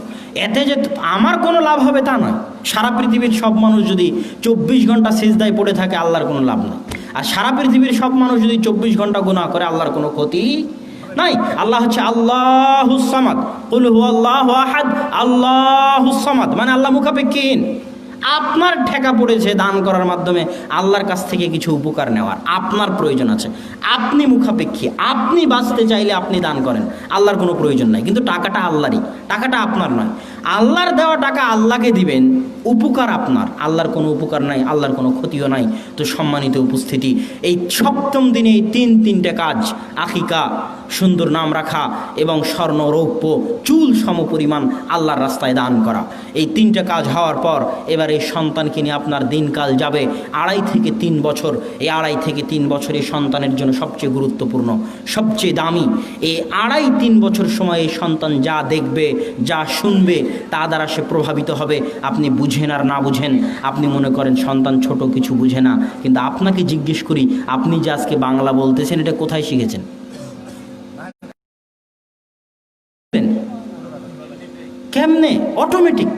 এতে যে আমার কোনো লাভ হবে তা নয়। সারা পৃথিবীর সব মানুষ যদি 24 ঘন্টা সিজদায় পড়ে থাকে আল্লাহর কোনো লাভ নেই। আর সারা পৃথিবীর সব মানুষ যদি 24 ঘন্টা গুনাহ করে আল্লাহর কোনো ক্ষতি নাই। আল্লাহ হচ্ছে আল্লাহুস সামাদ, কুল হুয়াল্লাহু আহাদ, আল্লাহুস সামাদ, মানে আল্লাহ মুখাপেক্ষীহীন। আপনার ঠেকা পড়েছে দান করার মাধ্যমে আল্লাহর কাছ থেকে কিছু উপকার নেওয়ার, আপনার প্রয়োজন আছে, আপনি মুখাপেক্ষী, আপনি বাঁচতে চাইলে আপনি দান করেন, আল্লাহর কোনো প্রয়োজন নাই। কিন্তু টাকাটা আল্লাহরই, টাকাটা আপনার নয়। আল্লাহর দেওয়া টাকা আল্লাহকে দিবেন, উপকার আপনার, আল্লাহর কোনো উপকার নাই, আল্লাহর কোনো ক্ষতিও নাই। তো সম্মানিত উপস্থিতি, এই সপ্তম দিনে এই তিনটে কাজ, আকিকা, সুন্দর নাম রাখা এবং স্বর্ণ রৌপ্য চুল সমপরিমাণ আল্লাহর রাস্তায় দান করা, এই 3টে কাজ হওয়ার পর এবার এই সন্তানকে নিয়ে আপনার দিনকাল যাবে 2.5 থেকে 3 বছর। এই 2.5 থেকে 3 বছর এই সন্তানের জন্য সবচেয়ে গুরুত্বপূর্ণ, সবচেয়ে দামি। এই 2.5-3 বছর সময় এই সন্তান যা দেখবে, যা শুনবে, তা দ্বারা সে প্রভাবিত হবে। আপনি বুঝেন আর না বুঝেন, আপনি মনে করেন সন্তান ছোট কিছু বুঝে না, কিন্তু আপনাকে জিজ্ঞেস করি, আপনি যে আজকে বাংলা বলতেছেন এটা কোথায় শিখেছেন? কেমনে? অটোমেটিক।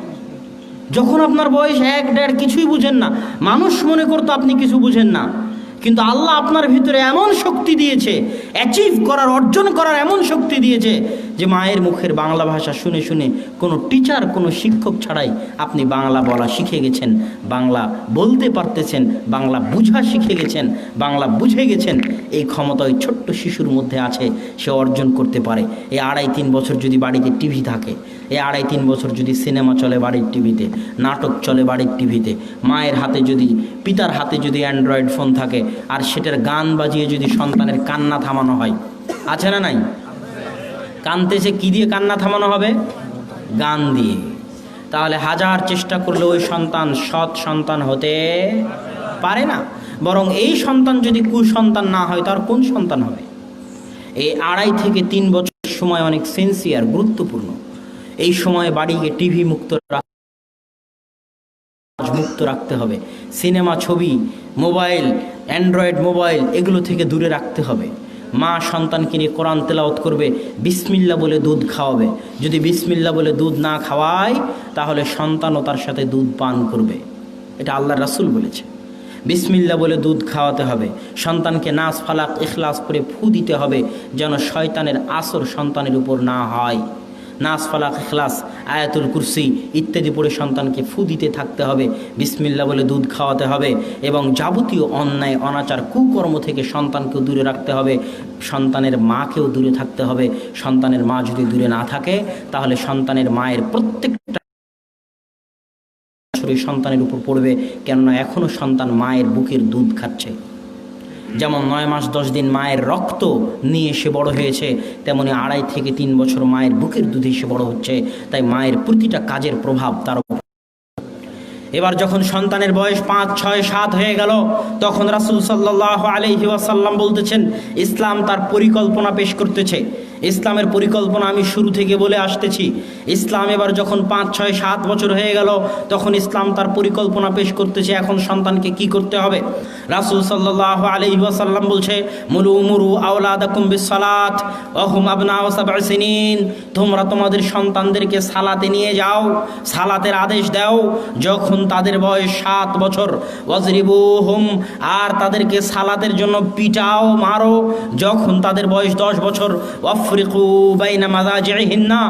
যখন আপনার বয়স 1-1.5 কিছুই বুঝেন না, মানুষ মনে করতো আপনি কিছু বুঝেন না, কিন্তু আল্লাহ আপনার ভিতরে এমন শক্তি দিয়েছে, অ্যাচিভ করার, অর্জন করার এমন শক্তি দিয়েছে যে মায়ের মুখের বাংলা ভাষা শুনে শুনে কোনো টিচার, কোনো শিক্ষক ছাড়াই আপনি বাংলা বলা শিখে গেছেন, বাংলা বলতে পারতেছেন, বাংলা বুঝা শিখে গেছেন, বাংলা বুঝে গেছেন। এই ক্ষমতা ওই ছোট্ট শিশুর মধ্যে আছে, সে অর্জন করতে পারে। এই 2.5-3 বছর যদি বাড়িতে টিভি থাকে, এই 2.5-3 বছর যদি সিনেমা চলে বাড়ির টিভিতে, নাটক চলে বাড়ির টিভিতে, মায়ের হাতে যদি, পিতার হাতে যদি অ্যান্ড্রয়েড ফোন থাকে আর সেটার গান বাজিয়ে যদি সন্তানের কান্না থামানো হয়, আছে না নাই? কানতেছে, কি দিয়ে কান্না থামানো হবে? গান দিয়ে। তাহলে হাজার চেষ্টা করলে ওই সন্তান সৎ সন্তান হতে পারে না। বরং এই সন্তান যদি কুসন্তান না হয় তার কোন সন্তান হবে? এই 2.5 থেকে 3 বছর সময় অনেক সেন্সিয়ার, গুরুত্বপূর্ণ। এই সময়ে বাড়িকে টিভি মুক্ত রাখতে হবে, সিনেমা, ছবি, মোবাইল, অ্যান্ড্রয়েড মোবাইল এগুলো থেকে দূরে রাখতে হবে। মা সন্তানকে নিয়ে কোরআন তেলাওয়াত করবে, বিসমিল্লাহ বলে দুধ খাওয়াবে। যদি বিসমিল্লাহ বলে দুধ না খাওয়ায় তাহলে সন্তানও তার সাথে দুধ পান করবে। এটা আল্লাহর রাসূল বলেছে। বিসমিল্লাহ বলে দুধ খাওয়াতে হবে। সন্তানকে নাস, ফালাক, ইখলাস করে ফু দিতে হবে যেন শয়তানের আসর সন্তানের উপর না হয়। নাস, ফালাক, ইখলাস, আয়াতুল কুরসি ইত্যাদি পড়ে সন্তানকে ফু দিতে থাকতে হবে। বিসমিল্লাহ বলে দুধ খাওয়াতে হবে এবং যাবতীয় অন্যায়, অনাচার, কুকর্ম থেকে সন্তানকেও দূরে রাখতে হবে। সন্তানের মাকেও দূরে থাকতে হবে। সন্তানের মা যদি দূরে না থাকে তাহলে সন্তানের মায়ের প্রত্যেকটা সন্তানের উপর পড়বে, কেননা এখনও সন্তান মায়ের বুকের দুধ খাচ্ছে। যেমন 9 মাস 10 দিন মায়ের রক্ত নিয়ে সে বড় হয়েছে, তেমনি 2.5 থেকে 3 বছর মায়ের বুকের দুধে সে বড় হচ্ছে। তাই মায়ের প্রতিটা কাজের প্রভাব তার উপর। এবার যখন সন্তানের বয়স 5, 6, 7 হয়ে গেল তখন রাসূল সাল্লাল্লাহু আলাইহি ওয়াসাল্লাম বলতেছেন, ইসলাম তার পরিকল্পনা পেশ করতেছে। ইসলামের পরিকল্পনা আমি শুরু থেকে বলে আসতেছি। ইসলাম এবার যখন 5, 6, 7 বছর হয়ে গেল তখন ইসলাম তার পরিকল্পনা পেশ করতেছে এখন সন্তানকে কি করতে হবে। রাসূল সাল্লাল্লাহু আলাইহি ওয়াসাল্লাম বলছে, মুরু আওলাদাকুম বিসসালাত ওয়া হুম আবনাউ 7 সিনিন। তোমরা তোমাদের সন্তানদেরকে সালাতে নিয়ে যাও, সালাতের আদেশ দাও যখন তাদের বয়স 7 বছর। ওয়াজরিবুহুম, আর তাদেরকে সালাতের জন্য পিটাও, মারো যখন তাদের বয়স 10 বছর। ওয়াফরিকু বাইনা মাযাজিহিন্না,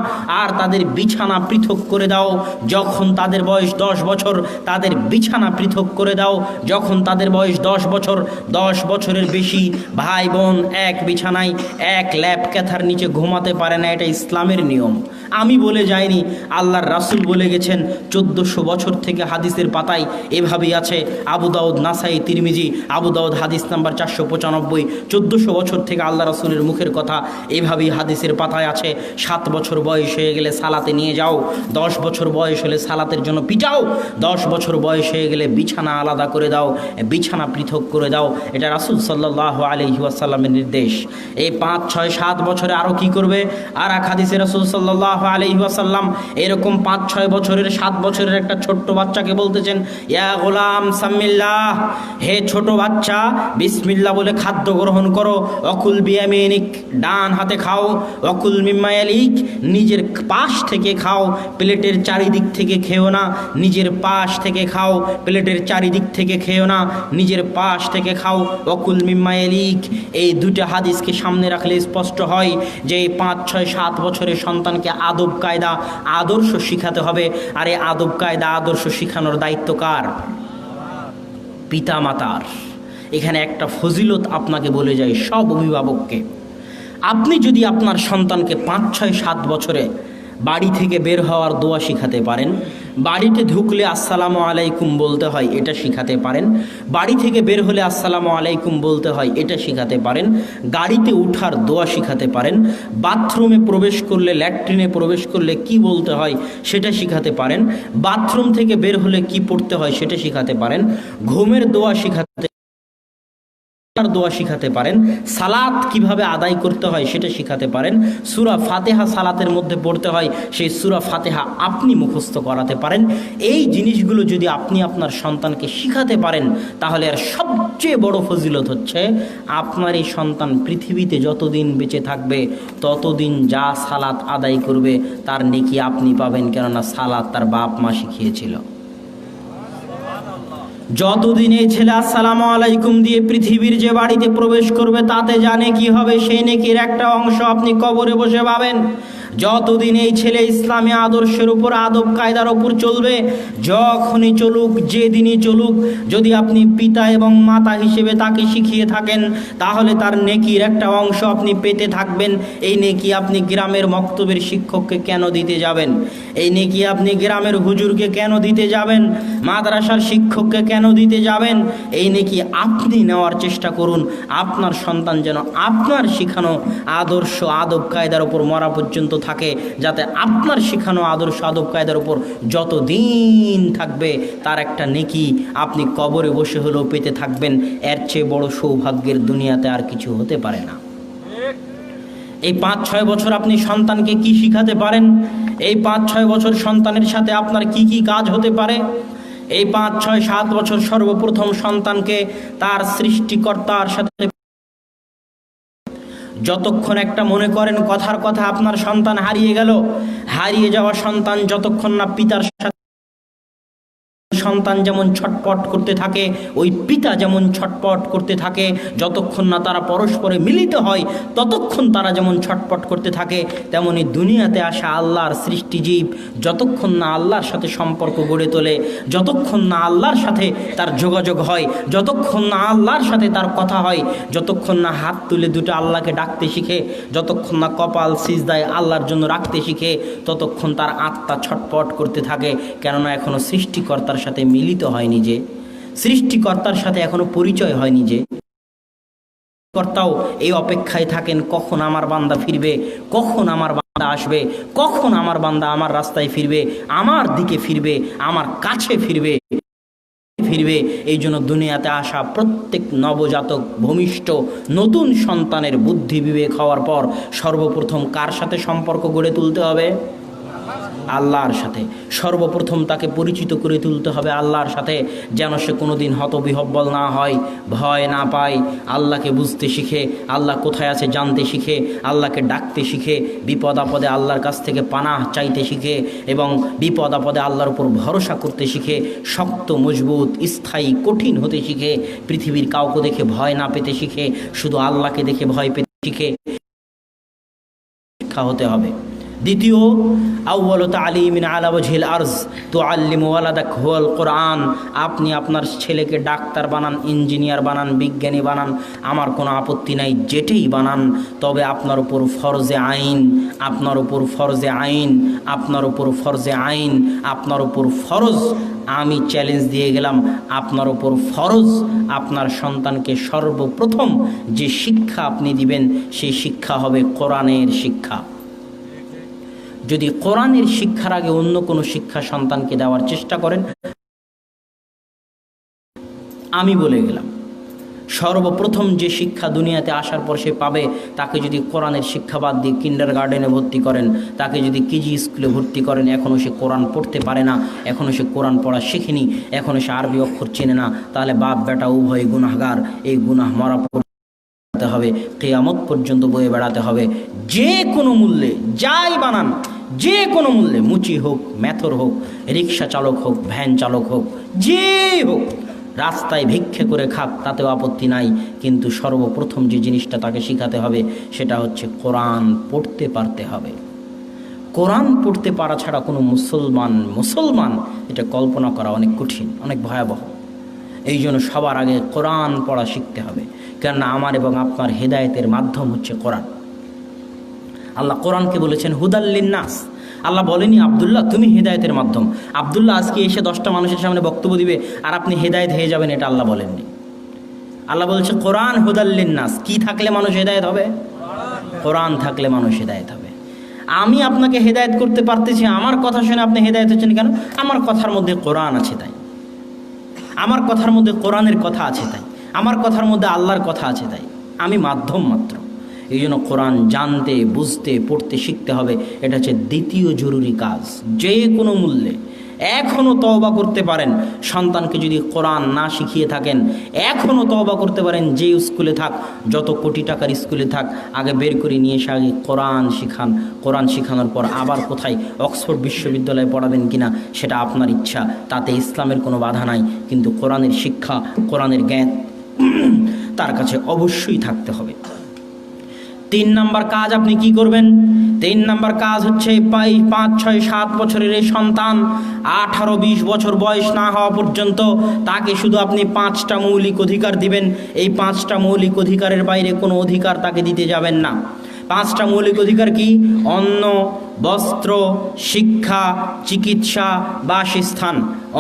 আর তাদের বিছানা পৃথক করে দাও যখন তাদের বয়স 10 বছর। তাদের বিছানা পৃথক করে দাও যখন তাদের বয়স 10 বছর। 10 বছরের বেশি ভাই বোন এক বিছানায় এক ল্যাপ ক্যাথার নিচে ঘুমাতে পারে না, এটা ইসলামের নিয়ম। আমি বলে যাইনি, আল্লাহর রাসূল বলে গেছেন। 1400 বছর থেকে হাদিসের পাতায় এভাবেই আছে। আবু দাউদ, নাসাই, তিরমিজি। আবু দাউদ হাদিস নাম্বার 495। 1400 বছর থেকে আল্লাহ রাসূলের মুখের কথা এভাবেই হাদিসের পাতায় আছে। 7 বছর বয়স হয়ে গেলে সালাতে নিয়ে যাও, 10 বছর বয়স হলে সালাতের জন্য পিটাও, 10 বছর বয়স হয়ে গেলে বিছানা আলাদা করে দাও, বিছানা পৃথক করে দাও। এটা রাসূল সাল্লাল্লাহু আলাইহি ওয়াসাল্লামের নির্দেশ। এই 5, 6, 7 বছরে আরও কি করবে? আর এক হাদিসে রাসূল সাল্লাল্লাহু আলাইহি ওয়াসাল্লাম এরকম 5, 6 বছরের, 7 বছরের একটা ছোট্ট বাচ্চাকে বলতেছেন, ইয়া গোলাম সাম্মিল্লাহ, হে ছোট বাচ্চা বিসমিল্লাহ বলে খাদ্য গ্রহণ করো। অকুল বিয়ামিনিক, ডান হাতে খাও। অকুল মিম্মা ইয়ালিক, নিজের পাশ থেকে খাও, প্লেটের চারিদিক থেকে খেও না। নিজের পাশ থেকে খাও, প্লেটের চারিদিক থেকে খেও না, নিজের পাশ থেকে খাও। অকুল মিম্মা ইয়ালিক, এই দুইটা হাদিসকে সামনে রাখলে স্পষ্ট হয় যে 5, 6, 7 বছরের সন্তানকে আদব কায়দা, আদর্শ শিখাতে হবে। আর এই আদব কায়দা, আদর্শ শিখানোর দায়িত্ব কার? পিতা মাতার। এখানে একটা ফজিলত আপনাকে বলে যায় সব অভিভাবককে। আপনি যদি আপনার সন্তানকে 5, 6, 7 বছরে বাড়ি থেকে বের হওয়ার দোয়া শিখাতে পারেন, বাড়িতে ঢুকলে আসসালামু আলাইকুম বলতে হয় এটা শিখাতে পারেন, বাড়ি থেকে বের হলে আসসালামু আলাইকুম বলতে হয় এটা শিখাতে পারেন, গাড়িতে উঠার দোয়া শিখাতে পারেন, বাথরুমে প্রবেশ করলে, ল্যাট্রিনে প্রবেশ করলে কি বলতে হয় সেটা শিখাতে পারেন, বাথরুম থেকে বের হলে কি পড়তে হয় সেটা শিখাতে পারেন, ঘুমের দোয়া শিখাতে দোয়া শিখাতে পারেন, সালাত কিভাবে আদায় করতে হয় সেটা শিখাতে পারেন, সূরা ফাতিহা সালাতের মধ্যে পড়তে হয় সেই সূরা ফাতিহা আপনি মুখস্থ করাতে পারেন। এই জিনিসগুলো যদি আপনি আপনার সন্তানকে শিখাতে পারেন তাহলে আর সবচেয়ে বড় ফজিলত হচ্ছে আপনার এই সন্তান পৃথিবীতে যতদিন বেঁচে থাকবে ততদিন যা সালাত আদায় করবে তার নেকি আপনি পাবেন, কেননা সালাত তার বাপ মা শিখিয়েছিল। যতদিন এই ছেলে আসসালামু আলাইকুম দিয়ে পৃথিবীর যে বাড়িতে প্রবেশ করবে তাতে জানে কি হবে, সেই নেকির একটা অংশ আপনি কবরে বসে পাবেন। যতদিন এই ছেলে ইসলামী আদর্শের উপর, আদব কায়দার উপর চলবে, যখনই চলুক, যেদিনই চলুক, যদি আপনি পিতা এবং মাতা হিসেবে তাকে শিখিয়ে থাকেন তাহলে তার নেকির একটা অংশ আপনি পেতে থাকবেন। এই নেকি আপনি গ্রামের মক্তবের শিক্ষককে কেন দিতে যাবেন? এই নেকি আপনি গ্রামের হুজুরকে কেন দিতে যাবেন? মাদ্রাসার শিক্ষককে কেন দিতে যাবেন? এই নেকি আপনি নেওয়ার চেষ্টা করুন। আপনার সন্তান যেন আপনার শিখানো আদর্শ, আদব কায়দার উপর মরা পর্যন্ত থাকে, যাতে আপনার শিখানো আদর্শ, আদব কায়দার উপর যতদিন থাকবে তার একটা নেকি আপনি কবরে বসে হলেও পেতে থাকবেন। এর চেয়ে বড় সৌভাগ্যের দুনিয়াতে আর কিছু হতে পারে না। এই 5-6 বছর আপনি সন্তানকে কি শিখাতে পারেন? এই 5-6 বছর সন্তানের সাথে আপনার কি কি কাজ হতে পারে? এই 5-6-7 বছর সর্বপ্রথম সন্তানকে তার সৃষ্টিকর্তার সাথে, যতক্ষণ একটা মনে করেন কথার কথা আপনার সন্তান হারিয়ে গেল, হারিয়ে যাওয়া সন্তান যতক্ষণ না পিতার সাথে, সন্তান যেমন ছটপট করতে থাকে, ওই পিতা যেমন ছটপট করতে থাকে, যতক্ষণ না তারা পরস্পরে মিলিত হয় ততক্ষণ তারা যেমন ছটপট করতে থাকে, তেমনি দুনিয়াতে আসা আল্লাহর সৃষ্টিজীব যতক্ষণ না আল্লাহর সাথে সম্পর্ক গড়ে তোলে, যতক্ষণ না আল্লাহর সাথে তার যোগাযোগ হয়, যতক্ষণ না আল্লাহর সাথে তার কথা হয়, যতক্ষণ না হাত তুলে দুটো আল্লাহকে ডাকতে শিখে, যতক্ষণ না কপাল সিজদায় আল্লাহর জন্য রাখতে শিখে, ততক্ষণ তার আত্মা ছটপট করতে থাকে। কেননা এখনো সৃষ্টিকর্তার সাথে মিলিত হয়নি, যে সৃষ্টিকর্তার সাথে এখনো পরিচয় হয়নি, যে কর্তাও এই অপেক্ষায় থাকেন কখন আমার বান্দা ফিরবে, কখন আমার বান্দা আসবে, কখন আমার বান্দা আমার রাস্তায় ফিরবে, আমার দিকে ফিরবে, আমার কাছে ফিরবে। এই জন্য দুনিয়াতে আসা প্রত্যেক নবজাতক ভূমিষ্ঠ নতুন সন্তানের বুদ্ধি বিবেক হওয়ার পর সর্বপ্রথম কার সাথে সম্পর্ক গড়ে তুলতে হবে? আল্লাহর সাথে। সর্বপ্রথম তাকে পরিচিত করে তুলতে হবে আল্লাহর সাথে, যেন সে কোনোদিন হতবিহব্বল না হয়, ভয় না পায়, আল্লাহকে বুঝতে শিখে, আল্লাহ কোথায় আছে জানতে শিখে, আল্লাহকে ডাকতে শিখে, বিপদ আপদে আল্লাহর কাছ থেকে পানাহ চাইতে শিখে এবং বিপদ আপদে আল্লাহর উপর ভরসা করতে শিখে, শক্ত মজবুত স্থায়ী কঠিন হতে শিখে, পৃথিবীর কাউকে দেখে ভয় না পেতে শিখে, শুধু আল্লাহকে দেখে ভয় পেতে শিখে শিক্ষা হতে হবে। দ্বিতীয়, আউয়ালু তালিমিন আলা ওয়াজহিল আরজ তুআল্লিমু ওয়ালাদাক হুয়াল কোরআন। আপনি আপনার ছেলেকে ডাক্তার বানান, ইঞ্জিনিয়ার বানান, বিজ্ঞানী বানান, আমার কোনো আপত্তি নাই, যেটাই বানান, তবে আপনার উপর ফরজে আইন, আপনার উপর ফরজে আইন, আপনার উপর ফরজে আইন, আপনার উপর ফরজ, আমি চ্যালেঞ্জ দিয়ে গেলাম, আপনার উপর ফরজ আপনার সন্তানকে সর্বপ্রথম যে শিক্ষা আপনি দিবেন সেই শিক্ষা হবে কোরআনের শিক্ষা। যদি কোরআনের শিক্ষার আগে অন্য কোনো শিক্ষা সন্তানকে দেওয়ার চেষ্টা করেন, আমি বলে গেলাম সর্বপ্রথম যে শিক্ষা দুনিয়াতে আসার পর সে পাবে, তাকে যদি কোরআনের শিক্ষা বাদ দিয়ে কিন্ডার গার্ডেনে ভর্তি করেন, তাকে যদি কেজি স্কুলে ভর্তি করেন, এখনও সে কোরআন পড়তে পারে না, এখনও সে কোরআন পড়া শেখেনি, এখনও সে আরবি অক্ষর চেনে না, তাহলে বাপ বেটা উভয় গুনাহগার। এই গুনাহ মরা পড়তে হবে, কিয়ামত পর্যন্ত বয়ে বেড়াতে হবে। যে কোনো মূল্যে যাই বানান, যে কোনো মূল্যে, মুচি হোক, মেথর হোক, রিক্সা চালক হোক, ভ্যান চালক হোক, যে হোক, রাস্তায় ভিক্ষে করে খাক, তাতেও আপত্তি নাই, কিন্তু সর্বপ্রথম যে জিনিসটা তাকে শিখাতে হবে সেটা হচ্ছে কোরআন পড়তে পারতে হবে। কোরআন পড়তে পারা ছাড়া কোনো মুসলমান এটা কল্পনা করা অনেক কঠিন, অনেক ভয়াবহ। এই জন্য সবার আগে কোরআন পড়া শিখতে হবে, কেননা আমার এবং আপনার হেদায়েতের মাধ্যম হচ্ছে কোরআন। আল্লাহ কোরআনকে বলেছেন হুদাল্লিন নাস। আল্লাহ বলেনি আব্দুল্লাহ তুমি হেদায়েতের মাধ্যম, আব্দুল্লাহ আজকে এসে 10টা মানুষের সামনে বক্তব্য দিবে আর আপনি হেদায়েত হয়ে যাবেন, এটা আল্লাহ বলেননি। আল্লাহ বলছে কোরআন হুদাল্লিন নাস। কি থাকলে মানুষ হেদায়েত হবে? কোরআন থাকলে মানুষ হেদায়েত হবে। আমি আপনাকে হেদায়েত করতে পারতেছি, আমার কথা শুনে আপনি হেদায়েত হচ্ছেন কেন? আমার কথার মধ্যে কোরআন আছে তাই, আমার কথার মধ্যে কোরআনের কথা আছে তাই, আমার কথার মধ্যে আল্লাহর কথা আছে তাই, আমি মাধ্যম মাত্র। এই জন্য কোরআন জানতে, বুঝতে, পড়তে শিখতে হবে। এটা হচ্ছে দ্বিতীয় জরুরি কাজ, যে কোনো মূল্যে। এখনও তওবা করতে পারেন, সন্তানকে যদি কোরআন না শিখিয়ে থাকেন, এখনও তওবা করতে পারেন। যে স্কুলে থাক, যত কোটি টাকার স্কুলে থাক, আগে বের করে নিয়ে এসে আগে কোরআন শিখান। কোরআন শিখানোর পর আবার কোথায় অক্সফোর্ড বিশ্ববিদ্যালয়ে পড়াবেন কিনা সেটা আপনার ইচ্ছা, তাতে ইসলামের কোনো বাধা নাই, কিন্তু কোরআনের শিক্ষা, কোরআনের জ্ঞান তার কাছে অবশ্যই থাকতে হবে। 3 নাম্বার কাজ আপনি কি করবেন? 3 নাম্বার কাজ হচ্ছে 5, 6, 7 বছরের এই সন্তান 18-20 বছর বয়স না হওয়া পর্যন্ত তাকে শুধু আপনি 5টা মৌলিক অধিকার দিবেন। এই 5টা মৌলিক অধিকারের বাইরে কোনো অধিকার তাকে দিতে যাবেন না। 5টা মৌলিক অধিকার কি? অন্ন, বস্ত্র, শিক্ষা, চিকিৎসা, বাসস্থান।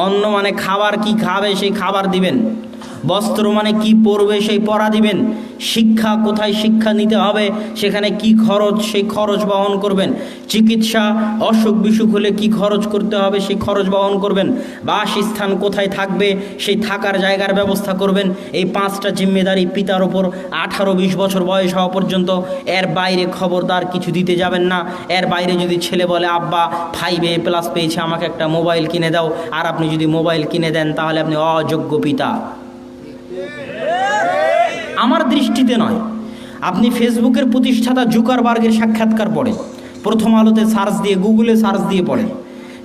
অন্ন মানে খাবার, কি খাবে সেই খাবার দিবেন। বস্ত্র মানে কি পরবে সেই পরা দিবেন, শিক্ষা কোথায় শিক্ষা নিতে হবে সেখানে কি খরচ সেই খরচ বহন করবেন, চিকিৎসা অসুখ বিসুখ হলে কি খরচ করতে হবে সেই খরচ বহন করবেন, বাসস্থান কোথায় থাকবে সেই থাকার জায়গার ব্যবস্থা করবেন। এই 5টা জিম্মেদারি পিতার ওপর 18-20 বছর বয়স হওয়া পর্যন্ত। এর বাইরে খবরদার কিছু দিতে যাবেন না। এর বাইরে যদি ছেলে বলে আব্বা 5A+ পেয়েছে আমাকে একটা মোবাইল কিনে দাও, আর আপনি যদি মোবাইল কিনে দেন তাহলে আপনি অযোগ্য পিতা। আমার দৃষ্টিতে নয়, আপনি ফেসবুকের প্রতিষ্ঠাতা জুকারবার্গের সাক্ষাৎকার পড়েন, প্রথম আলোতে সার্চ দিয়ে, গুগলে সার্চ দিয়ে পড়েন।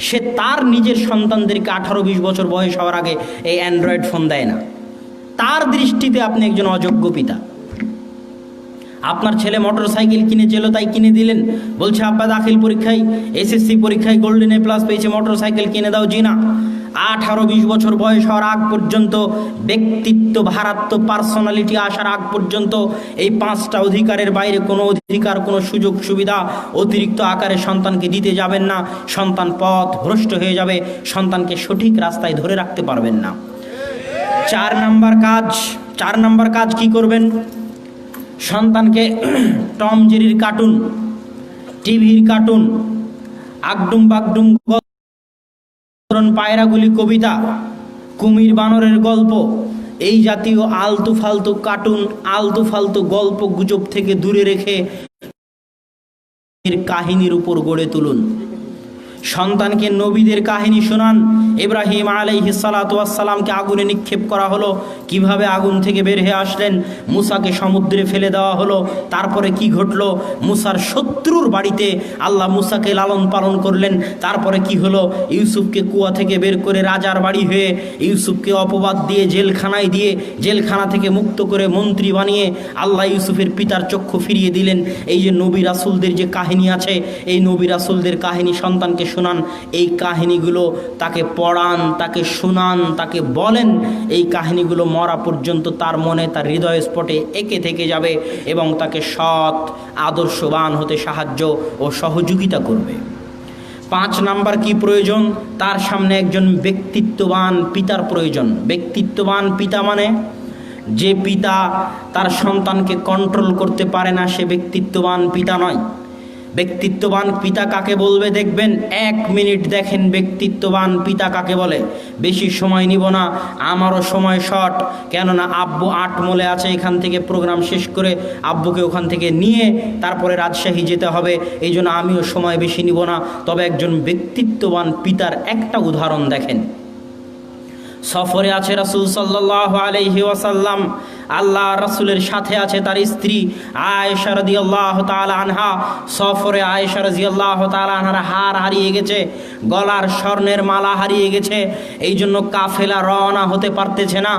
সে তার নিজের সন্তানদেরকে 18-20 বছর বয়স হওয়ার আগে এই অ্যান্ড্রয়েড ফোন দেয় না। তার দৃষ্টিতে আপনি একজন অযোগ্য পিতা। আপনার ছেলে মোটরসাইকেল কিনেছিল তাই কিনে দিলেন, বলছে আব্বা দাখিল পরীক্ষায় SSC পরীক্ষায় গোল্ডেন A+ পেয়েছে, মোটরসাইকেল কিনে দাও। জি না, 18-20 বছর বয়স হওয়ার আগ পর্যন্ত, ব্যক্তিত্ব ভারাত্ম পার্সোনালিটি আসার আগ পর্যন্ত এই 5টা অধিকারের বাইরে কোনো অধিকার, কোনো সুযোগ সুবিধা অতিরিক্ত আকারে সন্তানকে দিতে যাবেন না। সন্তান পথ ভ্রষ্ট হয়ে যাবে, সন্তানকে সঠিক রাস্তায় ধরে রাখতে পারবেন না। 4 নাম্বার কাজ কি করবেন? সন্তানকে টম জেরির কার্টুন, টিভির কার্টুন, আগডুম বাগডুম, পায়রাগুলি কবিতা, কুমির বানরের গল্প, এই জাতীয় আলতু ফালতু কার্টুন, আলতু ফালতু গল্প গুজব থেকে দূরে রেখে কাহিনীর উপর গড়ে তুলুন। সন্তানকে নবীদের কাহিনী শোনান। ইব্রাহিম আলাইহিস সালাতু ওয়াস সালামকে আগুনে নিক্ষেপ করা হলো, কিভাবে আগুন থেকে বের হয়ে আসলেন। মুসাকে সমুদ্রে ফেলে দেওয়া হলো, তারপরে কি ঘটলো। মুসার শত্রুর বাড়িতে আল্লাহ মুসাকে লালন পালন করলেন, তারপরে কি হলো। ইউসুফকে কুয়া থেকে বের করে রাজার বাড়ি হয়ে ইউসুফকে অপবাদ দিয়ে জেলখানায় দিয়ে, জেলখানা থেকে মুক্ত করে মন্ত্রী বানিয়ে আল্লাহ ইউসুফের পিতার চক্ষু ফিরিয়ে দিলেন। এই যে নবী রাসূলদের যে কাহিনী আছে, এই নবী রাসূলদের কাহিনী সন্তানকে শোনান। এই কাহিনীগুলো তাকে পড়ান, তাকে শোনান, তাকে বলেন। এই কাহিনীগুলো মরা পর্যন্ত তার মনে, তার হৃদয় স্পটে এঁকে থেকে যাবে এবং তাকে সৎ আদর্শবান হতে সাহায্য ও সহযোগিতা করবে। 5 নাম্বার কি প্রয়োজন? তার সামনে একজন ব্যক্তিত্ববান পিতার প্রয়োজন। ব্যক্তিত্ববান পিতা মানে যে পিতা তার সন্তানকে কন্ট্রোল করতে পারে না, সে ব্যক্তিত্ববান পিতা নয়। ব্যক্তিত্ববান পিতা কাকে বলবে দেখবেন, 1 মিনিট দেখেন ব্যক্তিত্ববান পিতা কাকে বলে। বেশি সময় নিব না, আমারও সময় শর্ট, কেননা আব্বু 8 মোলে আছে, এখান থেকে প্রোগ্রাম শেষ করে আব্বুকে ওখান থেকে নিয়ে তারপরে রাজশাহী যেতে হবে, এই জন্য আমিও সময় বেশি নিব না। তবে একজন ব্যক্তিত্ববান পিতার একটা উদাহরণ দেখেন। সফরে আছে রাসূল সাল্লাল্লাহু আলাইহি ওয়াসাল্লাম, আল্লাহ রাসূলের সাথে আছে তার স্ত্রী আয়েশা রাদিয়াল্লাহু তাআলা আনহা। সফরে আয়েশা রাদিয়াল্লাহু তাআলা আনহার হার হারিয়ে গেছে, গলার স্বর্ণের মালা হারিয়ে গেছে, এই জন্য কাফেলা রওনা হতে পারতেছে না।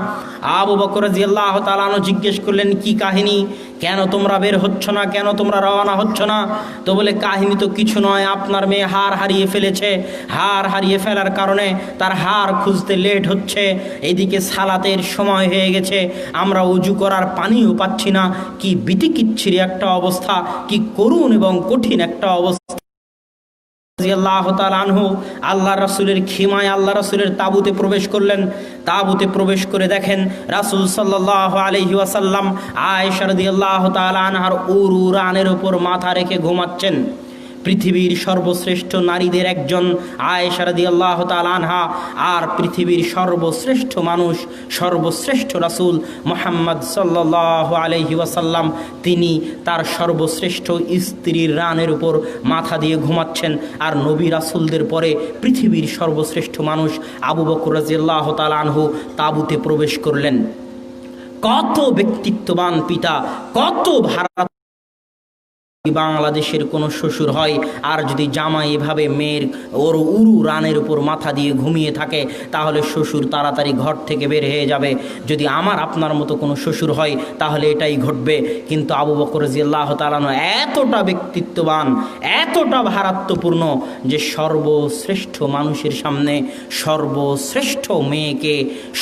আবু বকর রাদিয়াল্লাহু তাআলা আনহু জিজ্ঞেস করলেন, কি কাহিনী, কেন তোমরা বের হচ্ছ না, কেন তোমরা রওনা হচ্ছ না? তো বলে, কাহিনী তো কিছু নয়, আপনার মেয়ে হার হারিয়ে ফেলেছে, হার হারিয়ে ফেলার কারণে তার হার খুঁজতে লেট হচ্ছে, এদিকে সালাতের সময় হয়ে গেছে, আমরা উজু করার পানিও পাচ্ছি না। কি বিতিকিচ্ছিরি একটা অবস্থা, কি করুণ এবং কঠিন একটা অবস্থা। আল্লাহ রাসূলের খিমায় আল্লাহ রাসূলের তাবুতে প্রবেশ করলেন। তাবুতে প্রবেশ করে দেখেন রাসূল সাল্লাল্লাহু আলাইহি ওয়াসাল্লাম আয়েশা রাদিয়াল্লাহু তাআলা আনহার উরুরানের উপর মাথা রেখে ঘুমাচ্ছেন। পৃথিবীর সর্বশ্রেষ্ঠ নারীদের একজন আয়েশা রাদিয়াল্লাহু তাআলা আনহা, আর পৃথিবীর সর্বশ্রেষ্ঠ মানুষ, সর্বশ্রেষ্ঠ রাসূল মুহাম্মদ সাল্লাল্লাহু আলাইহি ওয়াসাল্লাম, তিনি তার সর্বশ্রেষ্ঠ স্ত্রীর রানের উপর মাথা দিয়ে ঘুমাচ্ছেন। আর নবী রাসূলদের পরে পৃথিবীর সর্বশ্রেষ্ঠ মানুষ আবু বকর রাদিয়াল্লাহু তাআলা আনহু তাবুতে প্রবেশ করলেন। কত ব্যক্তিত্ববান পিতা, কত ভারত। বাংলাদেশের কোনো শ্বশুর হয় আর যদি জামাই এভাবে মেয়ের ওর উরু রানের উপর মাথা দিয়ে ঘুমিয়ে থাকে, তাহলে শ্বশুর তাড়াতাড়ি ঘর থেকে বের হয়ে যাবে। যদি আমার আপনার মতো কোনো শ্বশুর হয় তাহলে এটাই ঘটবে। কিন্তু আবু বকর রাদিয়াল্লাহু তাআলা এতটা ব্যক্তিত্ববান, এতটা ভারাত্মপূর্ণ যে সর্বশ্রেষ্ঠ মানুষের সামনে সর্বশ্রেষ্ঠ মেয়েকে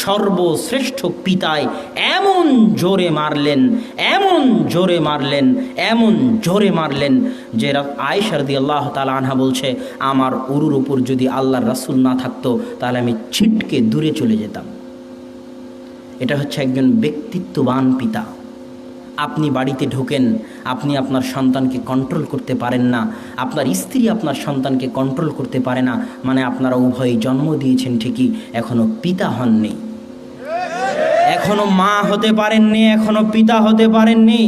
সর্বশ্রেষ্ঠ পিতায় এমন জোরে মারলেন, এমন জোরে মারলেন, এমন জোরে মারলেন যে আয়েশা রাদিয়াল্লাহু তাআলা আনহা বলছে, আমার উরুর উপর যদি আল্লাহর রাসূল না থাকতো তাহলে আমি ছিটকে দূরে চলে যেতাম। এটা হচ্ছে একজন ব্যক্তিত্ববান পিতা। আপনি বাড়িতে ঢোকেন, আপনি আপনার সন্তানকে কন্ট্রোল করতে পারেন না, আপনার স্ত্রী আপনার সন্তানকে কন্ট্রোল করতে পারে না, মানে আপনারা উভয়ই জন্ম দিয়েছেন ঠিকই, এখনও পিতা হননি, এখনো মা হতে পারেননি, এখনো পিতা হতে পারেননি।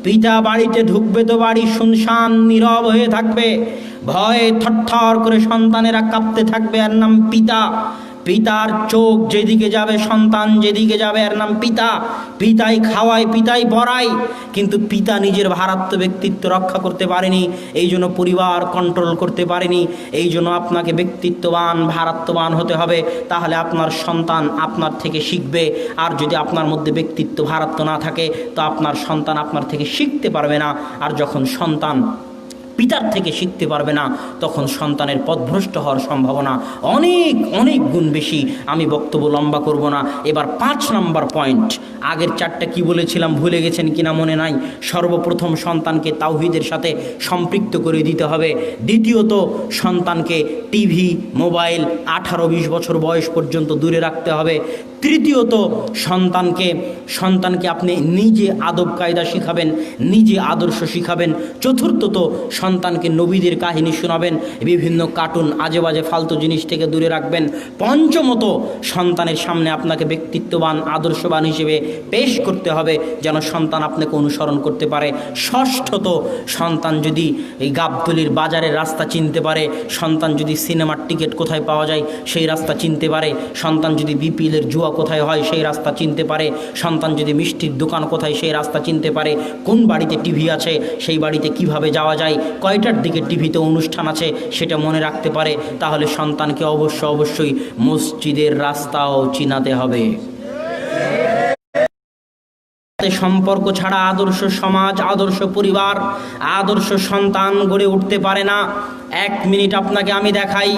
পিতা বাড়িতে ঢুকবে তো বাড়ি শুনশান নীরব হয়ে থাকবে, ভয়ে থরথর করে সন্তানেরা কাঁপতে থাকবে, এর নাম পিতা। পিতার চোখ যেদিকে যাবে, সন্তান যেদিকে যাবে, এর নাম পিতা। পিতাই খাওয়ায়, পিতাই পড়ায়, কিন্তু পিতা নিজের ভারাত্ম ব্যক্তিত্ব রক্ষা করতে পারেনি, এই জন্য পরিবার কন্ট্রোল করতে পারেনি। এই জন্য আপনাকে ব্যক্তিত্ববান, ভারাত্মবান হতে হবে, তাহলে আপনার সন্তান আপনার থেকে শিখবে। আর যদি আপনার মধ্যে ব্যক্তিত্ব, ভারাত্ম না থাকে, তো আপনার সন্তান আপনার থেকে শিখতে পারবে না। আর যখন সন্তান পিতার থেকে শিখতে পারবে না, তখন সন্তানের পথভ্রষ্ট হওয়ার সম্ভাবনা অনেক অনেক গুণ বেশি। আমি বক্তব্য লম্বা করব না। এবার 5 নম্বর পয়েন্ট। আগের 4টা কি বলেছিলাম ভুলে গেছেন কিনা মনে নাই। সর্বপ্রথম সন্তানকে তাওহীদের সাথে সম্পৃক্ত করে দিতে হবে। দ্বিতীয়ত সন্তানকে টিভি, মোবাইল 18-20 বছর বয়স পর্যন্ত দূরে রাখতে হবে। তৃতীয়ত সন্তানকে আপনি নিজে আদব কায়দা শিখাবেন, নিজে আদর্শ শিখাবেন। চতুর্থত সন্তানকে নবীদের কাহিনী শোনাবেন, বিভিন্ন কার্টুন, আজে বাজে ফালতু জিনিস থেকে দূরে রাখবেন। পঞ্চমত সন্তানের সামনে আপনাকে ব্যক্তিত্ববান, আদর্শবান হিসেবে পেশ করতে হবে, যেন সন্তান আপনাকে অনুসরণ করতে পারে। ষষ্ঠত সন্তান যদি এই গাবতলির বাজারের রাস্তা চিনতে পারে, সন্তান যদি সিনেমার টিকিট কোথায় পাওয়া যায় সেই রাস্তা চিনতে পারে, সন্তান যদি বিপিএলের জুয়া কোথায় হয় সেই রাস্তা চিনতে পারে, সন্তান যদি মিষ্টির দোকান কোথায় সেই রাস্তা চিনতে পারে, কোন বাড়িতে টিভি আছে সেই বাড়িতে কিভাবে যাওয়া যায়, কয়টার দিকে টিভিতে অনুষ্ঠান আছে সেটা মনে রাখতে পারে, তাহলে সন্তানকে অবশ্যই মসজিদের রাস্তাও চিনাতে হবে। সম্পর্ক ছাড়া আদর্শ সমাজ, আদর্শ পরিবার, আদর্শ সন্তান গড়ে উঠতে পারে না। 1 মিনিট আপনাকে আমি দেখাই।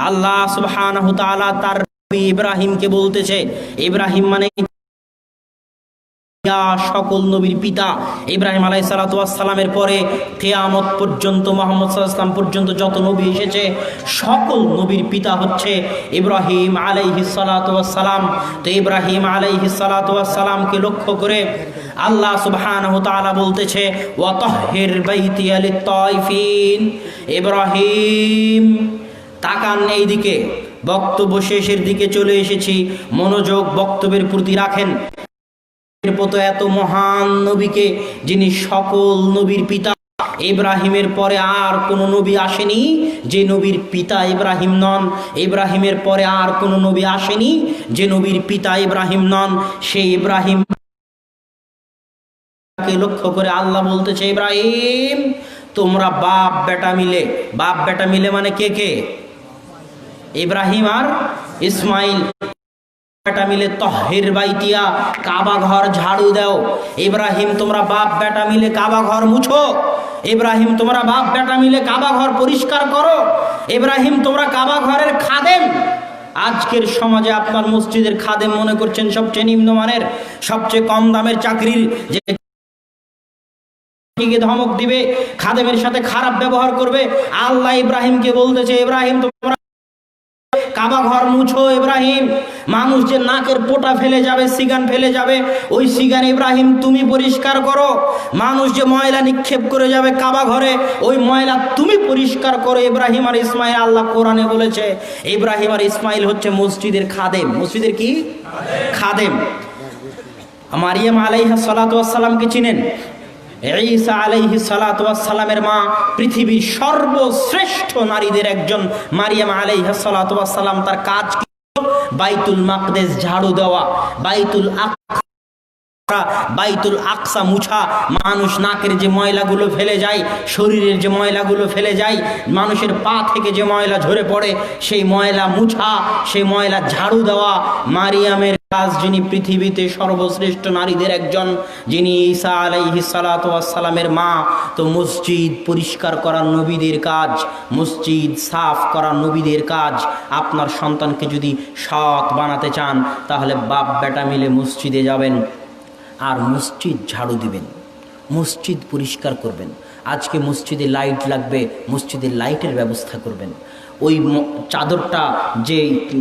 আল্লাহ সুবহানাহু ওয়া তাআলা তার নবী ইব্রাহিমকে বলতেছে, ইব্রাহিম মানে সকল নবীর পিতা। ইব্রাহিম আলাইহিসসালাতু ওয়াসসালামের পরে কিয়ামত পর্যন্ত, মুহাম্মদ সাল্লাল্লাহু আলাইহি ওয়াসাল্লাম পর্যন্ত যত নবী এসেছে সকল নবীর পিতা হচ্ছে ইব্রাহিম আলাইহিসসালাতু ওয়াসসালাম। তো ইব্রাহিম আলাইহিসসালাতু ওয়াসসালামকে লক্ষ্য করে আল্লাহ সুবহানাহু ওয়া তাআলা বলতেছে, ওয়া তাহহির বাইতিয়া লিত-তাইফিন। ইব্রাহিম তাকান এইদিকে, বক্তব্য শেষের দিকে চলে এসেছি, মনোযোগ বক্তব্যের প্রতি রাখেন। এত মহান নবীকে, যিনি সকল নবীর পিতা, ইব্রাহিমের পরে আর কোন নবী আসেনি যে নবীর পিতা ইব্রাহিম নন। ইব্রাহিমের পরে আর কোন নবী আসেনি যে নবীর পিতা ইব্রাহিম নন। সেই ইব্রাহিমকে লক্ষ্য করে আল্লাহ বলতেছে, ইব্রাহিম তোমরা বাপ বেটা মিলে মানে কে? ইব্রাহিম আর ইসমাইল বেটা মিলে তাহহির বাইতিয়া, কাবা ঘর ঝাড়ু দাও। ইব্রাহিম তোমরা বাপ বেটা মিলে কাবা ঘর মুছো। ইব্রাহিম তোমরা বাপ বেটা মিলে কাবা ঘর পরিষ্কার করো। ইব্রাহিম তোমরা কাবা ঘরের খাদেম। আজকের সমাজে আপনার মসজিদের খাদেম মনে করছেন সবচেয়ে নিম্নমানের, সবচেয়ে কম দামের চাকরির, যে ধমক দিবে, খাদেমের সাথে খারাপ ব্যবহার করবে। আল্লাহ ইব্রাহিমকে বলতেছে, ইব্রাহিম তোমরা কাবা ঘর মুছো। ইব্রাহিম মানুষ যে নাকের পোটা ফেলে যাবে, সিগান ফেলে যাবে, ওই সিগান ইব্রাহিম তুমি পরিষ্কার করো। মানুষ যে ময়লা নিক্ষেপ করে যাবে কাবা ঘরে, ওই ময়লা তুমি পরিষ্কার করো। ইব্রাহিম আর ইসমাইল, আল্লাহ কোরআনে বলেছে ইব্রাহিম আর ইসমাইল হচ্ছে মসজিদের খাদেম। মসজিদের কি খাদেম। মারিয়াম আলাইহিস সালাতু ওয়াস সালামকে চিনেন? ঈসা আলাইহিস সালাতু ওয়াস সালামের মা, পৃথিবীর সর্বশ্রেষ্ঠ নারীদের একজন মারিয়াম আলাইহিস সালাতু ওয়াস সালাম, তার কাজ কি? বাইতুল মাকদেস ঝাড়ু দেওয়া, বাইতুল আকসা মুছা। মানুষ নাকের যে ময়লাগুলো ফেলে যায়, শরীরের যে ময়লাগুলো ফেলে যায়, মানুষের পা থেকে যে ময়লা ঝরে পড়ে, সেই ময়লা মুছা, সেই ময়লা ঝাড়ু দেওয়া মারিয়ামের কাজ। যিনি পৃথিবীতে সর্বশ্রেষ্ঠ নারীদের একজন, যিনি ঈসা আলাইহিস সালাতু ওয়াস সালামের মা। তো মসজিদ পরিষ্কার করা নবীদের কাজ, মসজিদ সাফ করা নবীদের কাজ। আপনার সন্তানকে যদি সৎ বানাতে চান, তাহলে বাপ বেটা মিলে মসজিদে যাবেন আর মসজিদ ঝাড়ু দিবেন, মসজিদ পরিষ্কার করবেন। আজকে মসজিদে লাইট লাগবে, মসজিদে লাইটের ব্যবস্থা করবেন। ওই চাদরটা যে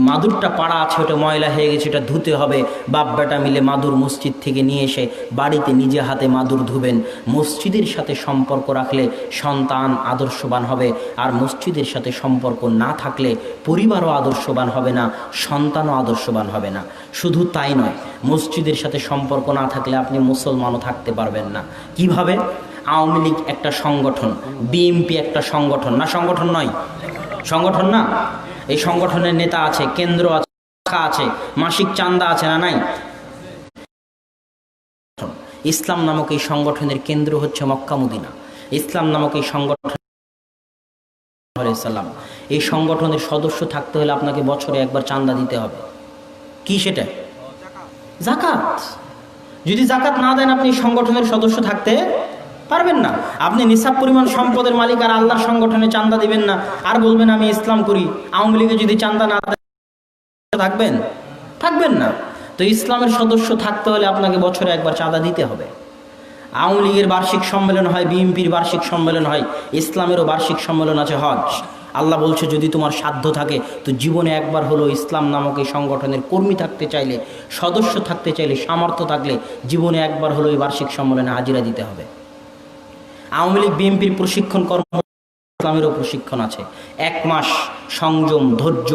মাদুরটা পাড়া আছে ওটা ময়লা হয়ে গেছে, ওটা ধুতে হবে। বাপ বেটা মিলে মাদুর মসজিদ থেকে নিয়ে এসে বাড়িতে নিজে হাতে মাদুর ধুবেন। মসজিদের সাথে সম্পর্ক রাখলে সন্তান আদর্শবান হবে, আর মসজিদের সাথে সম্পর্ক না থাকলে পরিবারও আদর্শবান হবে না, সন্তানও আদর্শবান হবে না। শুধু তাই নয়, মসজিদের সাথে সম্পর্ক না থাকলে আপনি মুসলমানও থাকতে পারবেন না। কিভাবে? আওয়ামী লীগ একটা সংগঠন, বিএনপি একটা সংগঠন না? সংগঠন নয়? সংগঠন না? এই সংগঠনের নেতা আছে, কেন্দ্র আছে, শাখা আছে, মাসিক চাঁদা আছে না নাই? ইসলাম নামক এই সংগঠনের কেন্দ্র হচ্ছে মক্কা মদিনা। ইসলাম নামক এই সংগঠন, এই সংগঠনের সদস্য থাকতে হলে আপনাকে বছরে একবার চাঁদা দিতে হবে। কি সেটা? যাকাত। যদি যাকাত না দেন আপনি সংগঠনের সদস্য থাকতে পারবেন না। আপনি নিসাব পরিমাণ সম্পদের মালিক আর আল্লাহর সংগঠনে চাঁদা দিবেন না, আর বলবেন আমি ইসলাম করি। আওয়ামী লীগে যদি চাঁদা না থাকবেন, থাকবেন না। তো ইসলামের সদস্য থাকতে হলে আপনাকে বছরে একবার চাঁদা দিতে হবে। আওয়ামী লীগের বার্ষিক সম্মেলন হয়, বিএনপির বার্ষিক সম্মেলন হয়, ইসলামেরও বার্ষিক সম্মেলন আছে, হজ। আল্লাহ বলছে যদি তোমার সাধ্য থাকে তো জীবনে একবার হলো ইসলাম নামক এই সংগঠনের কর্মী থাকতে চাইলে, সদস্য থাকতে চাইলে, সামর্থ্য থাকলে জীবনে একবার হলো এই বার্ষিক সম্মেলনে হাজিরা দিতে হবে। আওয়ামী লীগ বিএনপির প্রশিক্ষণ কর্ম, ইসলামেরও প্রশিক্ষণ আছে। 1 মাস সংযম, ধৈর্য,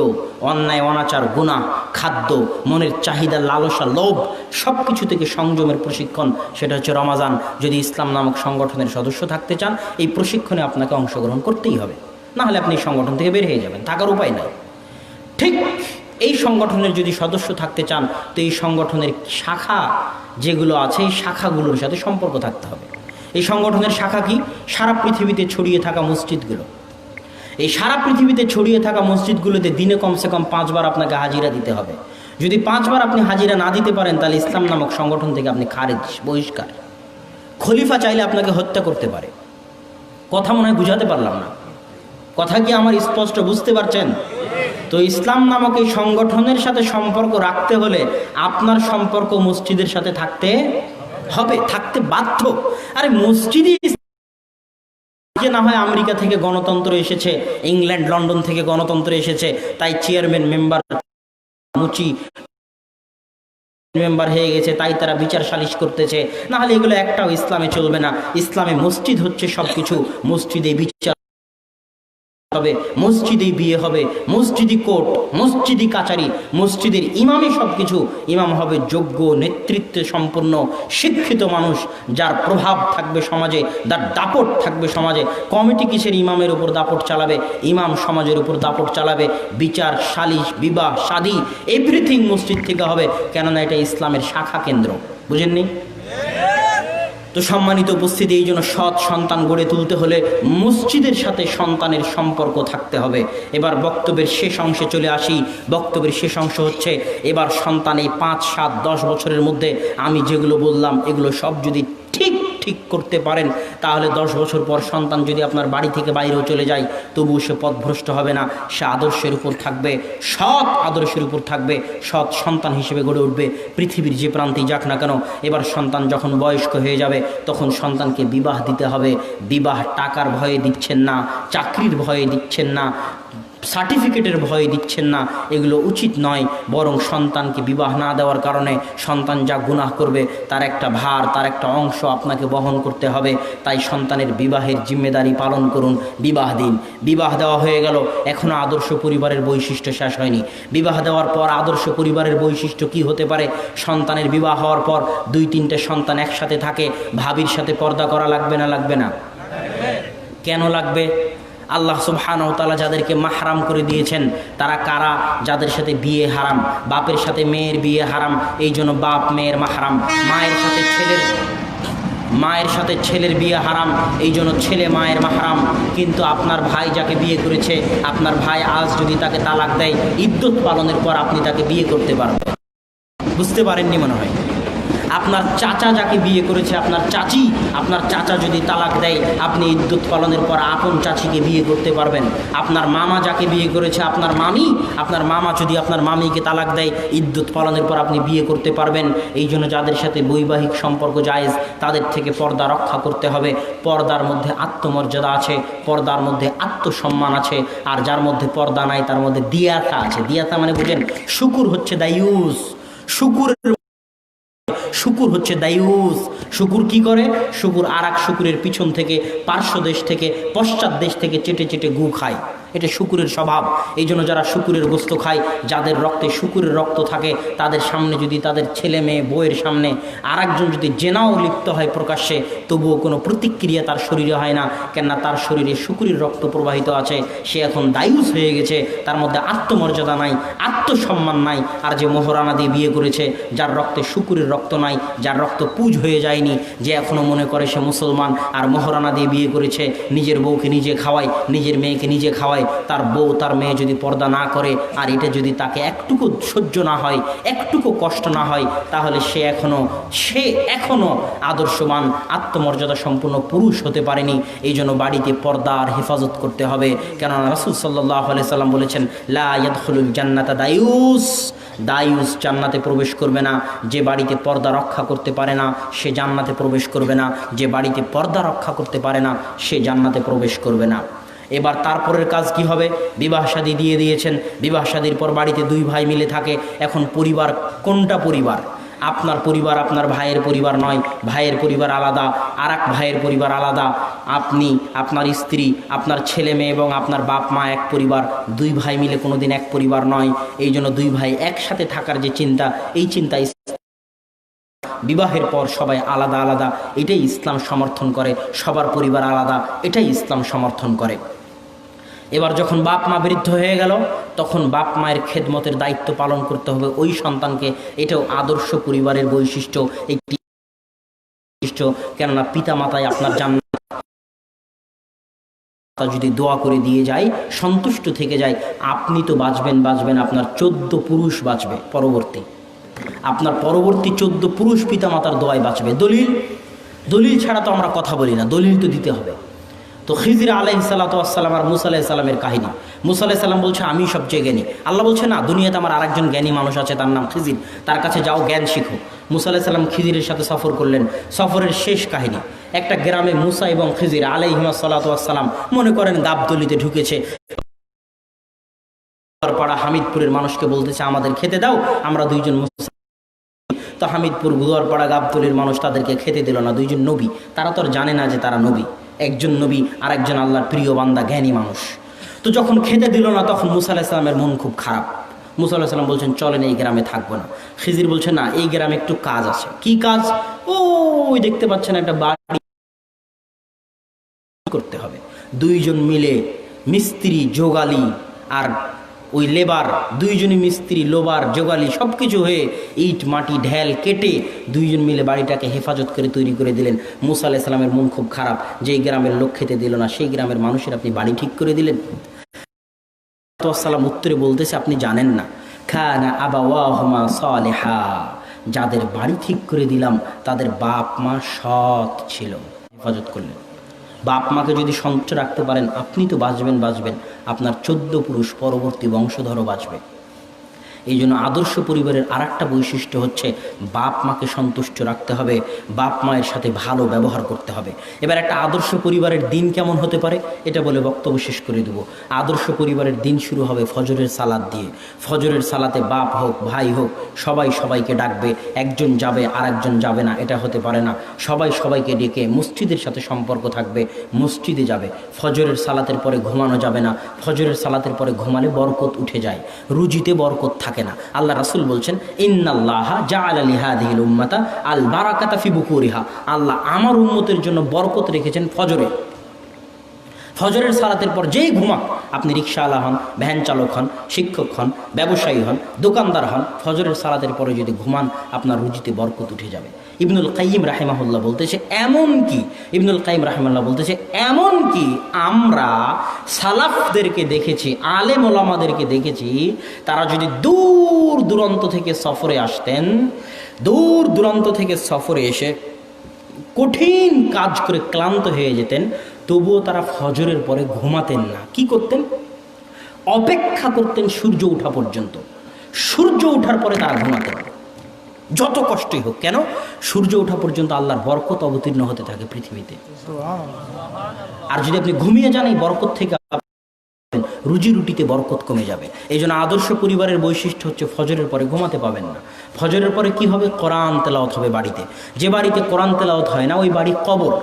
অন্যায় অনাচার, গুনাহ, খাদ্য, মনের চাহিদা, লালসা, লোভ সব কিছু থেকে সংযমের প্রশিক্ষণ, সেটা হচ্ছে রমাজান। যদি ইসলাম নামক সংগঠনের সদস্য থাকতে চান এই প্রশিক্ষণে আপনাকে অংশগ্রহণ করতেই হবে, না হলে আপনি এই সংগঠন থেকে বের হয়ে যাবেন, থাকার উপায় নাই। ঠিক এই সংগঠনের যদি সদস্য থাকতে চান তো এই সংগঠনের শাখা যেগুলো আছে এই শাখাগুলোর সাথে সম্পর্ক থাকতে হবে। এই সংগঠনের শাখা কি? সারা পৃথিবীতে ছড়িয়ে থাকা মসজিদগুলো। এই সারা পৃথিবীতে ছড়িয়ে থাকা মসজিদগুলোতে দিনে কমসে কম 5 বার আপনাকে হাজিরা দিতে হবে। যদি 5 বার আপনি হাজিরা না দিতে পারেন তাহলে ইসলাম নামক সংগঠন থেকে আপনি খারিজ, বহিষ্কার। খলিফা চাইলে আপনাকে হত্যা করতে পারে। কথা মনে হয় বুঝাতে পারলাম না? কথা কি আমার স্পষ্ট বুঝতে পারছেন? তো ইসলাম নামক এই সংগঠনের সাথে সম্পর্ক রাখতে হলে আপনার সম্পর্ক মসজিদের সাথে থাকতে হবে, থাকতে বাধ্য। আরে মসজিদে যে না হয় আমেরিকা থেকে গণতন্ত্র এসেছে, ইংল্যান্ড লন্ডন থেকে গণতন্ত্র এসেছে, তাই চেয়ারম্যান মেম্বার মুচি মেম্বার হয়ে গেছে, তাই তারা বিচার সালিশ করতেছে, না হলে এগুলো একটাও ইসলামে চলবে না। ইসলামে মসজিদ হচ্ছে সবকিছু। মসজিদে বিচার হবে, মসজিদেই বিয়ে হবে, মসজিদি কোর্ট, মসজিদি কাচারি, মসজিদের ইমামই সবকিছু। ইমাম হবে যোগ্য, নেতৃত্বে সম্পন্ন, শিক্ষিত মানুষ, যার প্রভাব থাকবে সমাজে, যার দাপট থাকবে সমাজে। কমিটি কিসের ইমামের উপর দাপট চালাবে? ইমাম সমাজের উপর দাপট চালাবে। বিচার, সালিশ, বিবাহ, শাদী এভরিথিং মসজিদ থেকে হবে, কেননা এটা ইসলামের শাখা কেন্দ্র। বুঝেননি? তো সম্মানিত উপস্থিতি, এই জন্য সৎ সন্তান গড়ে তুলতে হলে মসজিদের সাথে সন্তানের সম্পর্ক থাকতে হবে। এবার বক্তব্যের শেষ অংশে চলে আসি। বক্তব্যের শেষ অংশ হচ্ছে এবার সন্তান এই 5, 7, 10 বছরের মধ্যে আমি যেগুলো বললাম এগুলো সব যদি ঠিক করতে পারেন তাহলে 10 বছর পর সন্তান যদি আপনার বাড়ি থেকে বাইরেও চলে যায় তবুও সে পথভ্রষ্ট হবে না। সে আদর্শের উপর থাকবে, সৎ আদর্শের উপর থাকবে, সৎ সন্তান হিসেবে গড়ে উঠবে পৃথিবীর যে প্রান্তেই যাক না কেন। এবার সন্তান যখন বয়স্ক হয়ে যাবে তখন সন্তানকে বিবাহ দিতে হবে। বিবাহ টাকার ভয়ে দিচ্ছেন না, চাকরির ভয়ে দিচ্ছেন না, সার্টিফিকেটের ভয়ে দিচ্ছেন না, এগুলো উচিত নয়। বরং সন্তানকে বিবাহ না দেওয়ার কারণে সন্তান যা গুনাহ করবে তার একটা ভার, তার একটা অংশ আপনাকে বহন করতে হবে। তাই সন্তানের বিবাহের জিম্মেদারি পালন করুন, বিবাহ দিন। বিবাহ দেওয়া হয়ে গেল, এখনও আদর্শ পরিবারের বৈশিষ্ট্য শেষ হয়নি। বিবাহ দেওয়ার পর আদর্শ পরিবারের বৈশিষ্ট্য কি হতে পারে? সন্তানের বিবাহ হওয়ার পর 2-3টে সন্তান একসাথে থাকে। ভাবির সাথে পর্দা করা লাগবে না? লাগবে না? কেন লাগবে? আল্লাহ সুবহানাহু ওয়া তাআলা যাদেরকে মাহরাম করে দিয়েছেন তারা কারা? যাদের সাথে বিয়ে হারাম। বাপের সাথে মেয়ের বিয়ে হারাম, এই জন্য বাপ মেয়ের মাহরাম। মায়ের সাথে ছেলের বিয়ে হারাম, এই জন্য ছেলে মায়ের মাহরাম। কিন্তু আপনার ভাই যাকে বিয়ে করেছে, আপনার ভাই আজ যদি তাকে তালাক দেয়, ইদ্যত পালনের পর আপনি তাকে বিয়ে করতে পারবেন। বুঝতে পারেননি মনে হয়? আপনার চাচা যাকে বিয়ে করেছে, আপনার চাচি, আপনার চাচা যদি তালাক দেয়, আপনি ইদ্যুৎ পালনের পর আপন চাচিকে বিয়ে করতে পারবেন। আপনার মামা যাকে বিয়ে করেছে, আপনার মামি, আপনার মামা যদি আপনার মামিকে তালাক দেয়, ইদ্যুৎ পালনের পর আপনি বিয়ে করতে পারবেন। এই জন্য যাদের সাথে বৈবাহিক সম্পর্ক জায়েজ, তাদের থেকে পর্দা রক্ষা করতে হবে। পর্দার মধ্যে আত্মমর্যাদা আছে, পর্দার মধ্যে আত্মসম্মান আছে। আর যার মধ্যে পর্দা নাই তার মধ্যে দিয়াতা আছে। দিয়াতা মানে বুঝেন, শুকুর হচ্ছে দায়ুস। শুকুর হচ্ছে দায়ুস। শুকুর কি করে? শুকুর আর এক শুকুরের পিছন থেকে, পার্শ্ব দেশ থেকে, পশ্চাৎ দেশ থেকে চেটে চেটে গু খায়। এটা শুকুরের স্বভাব। এই জন্য যারা শুকুরের গোস্ত খায়, যাদের রক্তে শুকুরের রক্ত থাকে, তাদের সামনে যদি, তাদের ছেলে মেয়ে বউয়ের সামনে আর একজন যদি জেনাও লিপ্ত হয় প্রকাশ্যে, তবুও কোনো প্রতিক্রিয়া তার শরীরে হয় না। কেননা তার শরীরে শুকুরের রক্ত প্রবাহিত আছে। সে এখন দায়ুস হয়ে গেছে, তার মধ্যে আত্মমর্যাদা নাই, আত্মসম্মান নাই। আর যে মোহরানা দিয়ে বিয়ে করেছে, যার রক্তে শুকুরের রক্ত নাই, যার রক্ত পুজ হয়ে যায়নি, যে এখনও মনে করে সে মুসলমান, আর মোহরানা দিয়ে বিয়ে করেছে, নিজের বউকে নিজে খাওয়ায়, নিজের মেয়েকে নিজে খাওয়ায়, তার বউ তার মেয়ে যদি পর্দা না করে, আর এটা যদি তাকে একটুকু সহ্য না হয়, একটুকু কষ্ট না হয়, তাহলে সে এখনো আদর্শবান, আত্মমর্যাদা সম্পূর্ণ পুরুষ হতে পারেনি। এই জন্য বাড়িতে পর্দার হেফাজত করতে হবে। কেননা রাসূল সাল্লাল্লাহু আলাইহি সাল্লাম বলেছেন, লা ইয়াদখুলুল জান্নাতা দায়ুস। দায়ুস জান্নাতে প্রবেশ করবে না। যে বাড়িতে পর্দা রক্ষা করতে পারে না, সে জান্নাতে প্রবেশ করবে না। যে বাড়িতে পর্দা রক্ষা করতে পারে না, সে জান্নাতে প্রবেশ করবে না। এবার তারপরের কাজ কি হবে? বিবাহ শাদী দিয়ে দিয়েছেন, বিবাহ শাদীর পর বাড়িতে দুই ভাই মিলে থাকে। এখন পরিবার কোনটা পরিবার? আপনার পরিবার আপনার ভাইয়ের পরিবার নয়, ভাইয়ের পরিবার আলাদা, আর এক ভাইয়ের পরিবার আলাদা। আপনি, আপনার স্ত্রী, আপনার ছেলে মেয়ে এবং আপনার বাপ মা এক পরিবার। দুই ভাই মিলে কোনোদিন এক পরিবার নয়। এই জন্য দুই ভাই একসাথে থাকার যে চিন্তা, এই চিন্তা বিবাহের পর সবাই আলাদা আলাদা, এটাই ইসলাম সমর্থন করে। সবার পরিবার আলাদা, এটাই ইসলাম সমর্থন করে। এবার যখন বাপ মা বৃদ্ধ হয়ে গেল, তখন বাপ মায়ের খেদমতের দায়িত্ব পালন করতে হবে ওই সন্তানকে। এটাও আদর্শ পরিবারের বৈশিষ্ট্য, একটি বৈশিষ্ট্য। কেননা পিতা মাতায় আপনার জান্নাত যদি দোয়া করে দিয়ে যায়, সন্তুষ্ট থেকে যায়, আপনি তো বাঁচবেন, আপনার 14 পুরুষ বাঁচবে পরবর্তী, আপনার পরবর্তী 14 পুরুষ পিতা মাতার দোয়ায় বাঁচবে। দলিল ছাড়া তো আমরা কথা বলি না, দলিল তো দিতে হবে। তো খিজির আলাইহিস সালাতু ওয়াস সালাম আর মুসা আলাইহিস সালামের কাহিনী। মুসা আলাইহিস সালাম বলছে, আমি সবচেয়ে জ্ঞানী। আল্লাহ বলছে, না, দুনিয়াতে আমার আরেকজন জ্ঞানী মানুষ আছে, তার নাম খিজির, তার কাছে যাও, জ্ঞান শিখো। মুসা আলাইহিস সালাম খিজিরের সাথে সফর করলেন। সফরের শেষ কাহিনী, একটা গ্রামে মুসা এবং খিজির আলাইহিস সালাতু ওয়াস সালাম মনে করেন গাবতলিতে ঢুকেছে। পাড়া হামিদপুরের মানুষকে বলতেছে, আমাদের খেতে দাও, আমরা দুইজন মুসা। তো হামিদপুর গুয়ারপাড়া গাবতলির মানুষ তাদেরকে খেতে দিল না। দুইজন নবী, তারা তো আর জানে না যে তারা নবী। একজন নবী আর একজন আল্লাহর প্রিয় বান্দা, জ্ঞানী মানুষ। তো যখন খেতে দিল না, তখন মুসা আলাইহিস সালামের মন খুব খারাপ। মুসা আলাইহিস সালাম বলছেন, চলেন এই গ্রামে থাকবো না। খিজির বলছে, না, এই গ্রামে একটু কাজ আছে। কি কাজ? ওই দেখতে পাচ্ছেন একটা বাড়ি করতে হবে। দুইজন মিলে মিস্ত্রি, যোগালি আর ওই লেবার, দুইজনই মিস্ত্রি, লোবার, যোগালি সব কিছু হয়ে ইট মাটি ঢেল কেটে দুইজন মিলে বাড়িটাকে হেফাজত করে তৈরি করে দিলেন। মুসা আলাইহিস সালামের মন খুব খারাপ, যেই গ্রামের লোক খেতে দিল না, সেই গ্রামের মানুষের আপনি বাড়ি ঠিক করে দিলেন। সালাম উত্তরে বলতেছে, আপনি জানেন না, খানা আবাওয়াহুমা সালিহা, যাদের বাড়ি ঠিক করে দিলাম তাদের বাপ মা সৎ ছিল, হেফাজত করলেন। বাপ মাকে যদি সন্তুষ্ট রাখতে পারেন, আপনি তো বাঁচবেন, আপনার 14 পুরুষ পরবর্তী বংশধরও বাঁচবে। এই জন্য আদর্শ পরিবারের আরেকটা বৈশিষ্ট্য হচ্ছে, বাপ মাকে সন্তুষ্ট রাখতে হবে, বাপ মায়ের সাথে ভালো ব্যবহার করতে হবে। এবার একটা আদর্শ পরিবারের দিন কেমন হতে পারে, এটা বলে বক্তব্য শেষ করে দেব। আদর্শ পরিবারের দিন শুরু হবে ফজরের সালাত দিয়ে। ফজরের সালাতে বাপ হোক, ভাই হোক, সবাই সবাইকে ডাকবে। একজন যাবে আর একজন যাবে না, এটা হতে পারে না। সবাই সবাইকে ডেকে মসজিদের সাথে সম্পর্ক থাকবে, মসজিদে যাবে। ফজরের সালাতের পরে ঘুমানো যাবে না। ফজরের সালাতের পরে ঘুমালে বরকত উঠে যায়, রুজিতে বরকত থাকে না। আল্লাহ রাসূল বলছেন, ইন্নাল্লাহা জাআলা লিহাযিহিল উম্মাতা আল বারাকাতা ফি বুকুরিহা, আল্লাহ আমার উম্মতের জন্য বরকত রেখেছেন ফজরে। ফজরের সালাতের পর যেই ঘুমাক, আপনি রিকশাওয়ালা হন, ভ্যান চালক হন, শিক্ষক হন, ব্যবসায়ী হন, দোকানদার হন, ফজরের সালাতের পরে যদি ঘুমান, আপনার রুজিতে বরকত উঠে যাবে। ইবনুল কাইয়িম রাহিমাহুল্লাহ বলতেছে, এমনকি আমরা সালাফদেরকে দেখেছি, আলেম ওলামাদেরকে দেখেছি, তারা যদি দূর দূরান্ত থেকে সফরে আসতেন, দূর দূরান্ত থেকে সফরে এসে কঠিন কাজ করে ক্লান্ত হয়ে যেতেন, তবুও তারা ফজরের পরে ঘুমাতেন না। কি করতেন? অপেক্ষা করতেন সূর্য ওঠা পর্যন্ত। সূর্য ওঠার পরে তারা ঘুমাতেন, যত কষ্টই হোক। কেন? সূর্য ওঠা পর্যন্ত আল্লাহর বরকত অবতীর্ণ হতে থাকে পৃথিবীতে। আর যদি আপনি ঘুমিয়ে যান, এই বরকত থেকে রুজি রুটিতে বরকত কমে যাবে। এই জন্য আদর্শ পরিবারের বৈশিষ্ট্য হচ্ছে ফজরের পরে ঘুমাতে পাবেন না। ফজরের পরে কি হবে? কোরআন তেলাওয়াত হবে বাড়িতে। যে বাড়িতে কোরআন তেলাওয়াত হয় না ওই বাড়ি কবর।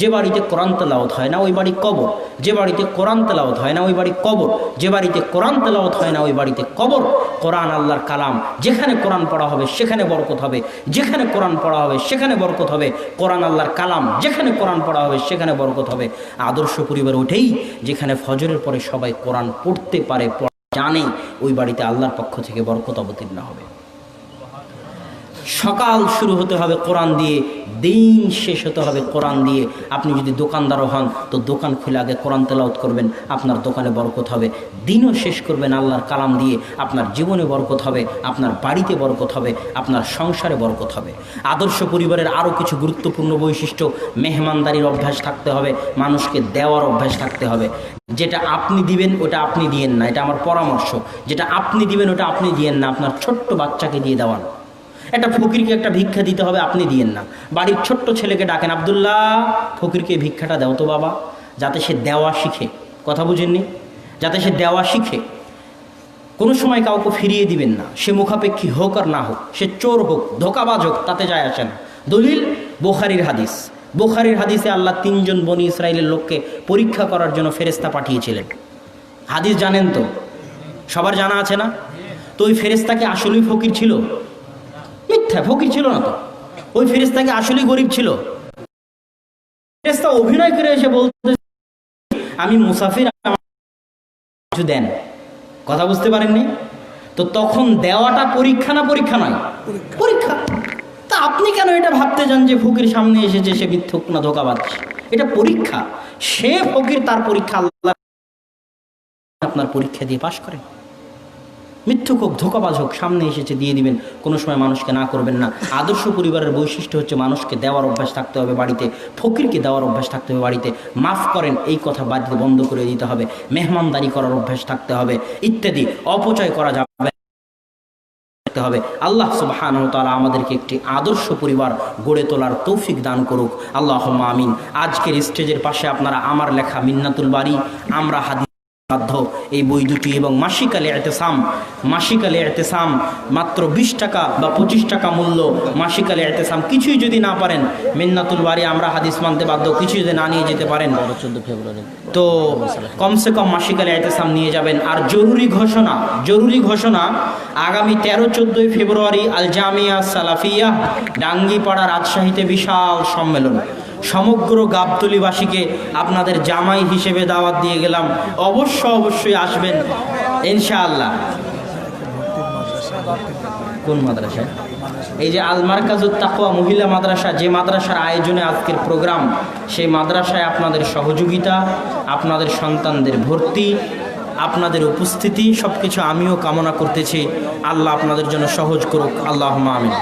যে বাড়িতে কোরআন তেলাওয়াত হয় না ওই বাড়ি কবর। যে বাড়িতে কোরআন তেলাওয়াত হয় না ওই বাড়ি কবর। যে বাড়িতে কোরআন তেলাওয়াত হয় না ওই বাড়িতে কবর। কোরআন আল্লাহর কালাম, যেখানে কোরআন পড়া হবে সেখানে বরকত হবে। যেখানে কোরআন পড়া হবে সেখানে বরকত হবে। কোরআন আল্লাহর কালাম, যেখানে কোরআন পড়া হবে সেখানে বরকত হবে। আদর্শ পরিবার ওঠেই যেখানে ফজরের পরে সবাই কোরআন পড়তে পারে, জানে, ওই বাড়িতে আল্লাহর পক্ষ থেকে বরকত অবতীর্ণ হবে। সকাল শুরু হতে হবে কোরআন দিয়ে, দিন শেষ হতে হবে কোরআন দিয়ে। আপনি যদি দোকানদারও হন তো দোকান খুলে আগে কোরআন তেলাওয়াত করবেন, আপনার দোকানে বরকত হবে। দিনও শেষ করবেন আল্লাহর কালাম দিয়ে, আপনার জীবনে বরকত হবে, আপনার বাড়িতে বরকত হবে, আপনার সংসারে বরকত হবে। আদর্শ পরিবারের আরও কিছু গুরুত্বপূর্ণ বৈশিষ্ট্য, মেহমানদারির অভ্যাস থাকতে হবে, মানুষকে দেওয়ার অভ্যাস থাকতে হবে। যেটা আপনি দিবেন ওটা আপনি দিয়েন না, এটা আমার পরামর্শ। যেটা আপনি দিবেন ওটা আপনি দিয়েন না, আপনার ছোট্ট বাচ্চাকে দিয়ে দেওয়ান। একটা ফকিরকে একটা ভিক্ষা দিতে হবে, আপনি দিয়েন না। বাড়ির ছোট্ট ছেলেকে ডাকেন, আব্দুল্লাহ ফকিরকে ভিক্ষাটা দাও তো বাবা, যাতে সে দেওয়া শিখে। কথা বুঝেননি? যাতে সে দেওয়া শিখে। কোনো সময় কাউকে ফিরিয়ে দিবেন না, সে মুখাপেক্ষী হোক আর না হোক, সে চোর হোক, ধোঁকাবাজ হোক, তাতে যায় আসে না। দলিল বুখারীর হাদিস। বুখারীর হাদিসে আল্লাহ 3 জন বনি ইসরাইলের লোককে পরীক্ষা করার জন্য ফেরেশতা পাঠিয়েছিলেন। হাদিস জানেন তো? সবার জানা আছে না? তো ওই ফেরেশতা কি আসলেই ফকির ছিল? মিথ্যা, ফকির ছিল না তো। ওই ফেরেশতা কি আসলেই গরিব ছিল? ফেরেশতা অভিনয় করে এসে বলতে, আমি মুসাফির, কিছু দেন। কথা বুঝতে পারেননি? তো তখন দেওয়াটা পরীক্ষা না পরীক্ষা নয়? পরীক্ষা। তা আপনি কেন এটা ভাবতে যান যে ফকির সামনে এসেছে সে মিথ্যুক না ধোঁকাবাজ? এটা পরীক্ষা। সে ফকির, তার পরীক্ষা আল্লাহ আপনার পরীক্ষা দিয়ে পাশ করেন। মিথ্যুক হোক, ধোঁকাবাজ হোক, সামনে এসেছে দিয়ে দিবেন, কোনো সময় মানুষকে না করবেন না। আদর্শ পরিবারের বৈশিষ্ট্য হচ্ছে মানুষকে দেওয়ার অভ্যাস থাকতে হবে বাড়িতে, ফকিরকে দেওয়ার অভ্যাস থাকতে হবে বাড়িতে। মাফ করেন এই কথা বাড়িতে বন্ধ করে দিতে হবে, মেহমানদারি করার অভ্যাস থাকতে হবে ইত্যাদি। অপচয় করা যাবে হবে। আল্লাহ সুবহানাহু ওয়া তাআলা আমাদেরকে একটি আদর্শ পরিবার গড়ে তোলার তৌফিক দান করুক, আল্লাহুম্মা আমিন। আজকের স্টেজের পাশে আপনারা আমার লেখা মিন্নাতুল বারী, আমরা হাদিস বাধ্য, এই বই দুটি এবং মাসিকালে এতেসাম, মাসিকালে এতেসাম মাত্র 20 টাকা বা 25 টাকা মূল্য। মাসিকালে এতেসাম কিছুই যদি না পারেন, মিন্নাতুল বারী আমরা হাদিস মানতে বাধ্য, কিছু যদি না নিয়ে যেতে পারেন 14 ফেব্রুয়ারি তো কমসে কম মাসিকালে এতেসাম নিয়ে যাবেন। আর জরুরি ঘোষণা, জরুরি ঘোষণা, আগামী 13-14 ফেব্রুয়ারি আল জামিয়া সালাফিয়া ডাঙ্গিপাড়া রাজশাহীতে বিশাল সম্মেলন। সমগ্র গাবতলীবাসীকে আপনাদের জামাই হিসেবে দাওয়াত দিয়ে গেলাম, অবশ্যই আসবেন ইনশাআল্লাহ। কোন মাদ্রাসা? এই যে আল মারকাজুত তাকওয়া মহিলা মাদ্রাসা, যে মাদ্রাসার আয়োজনে আজকের প্রোগ্রাম, সেই মাদ্রাসায় আপনাদের সহযোগিতা, আপনাদের সন্তানদের ভর্তি, আপনাদের উপস্থিতি সবকিছু আমিও কামনা করতেছি। আল্লাহ আপনাদের জন্য সহজ করুক, আল্লাহুম্মা আমিন।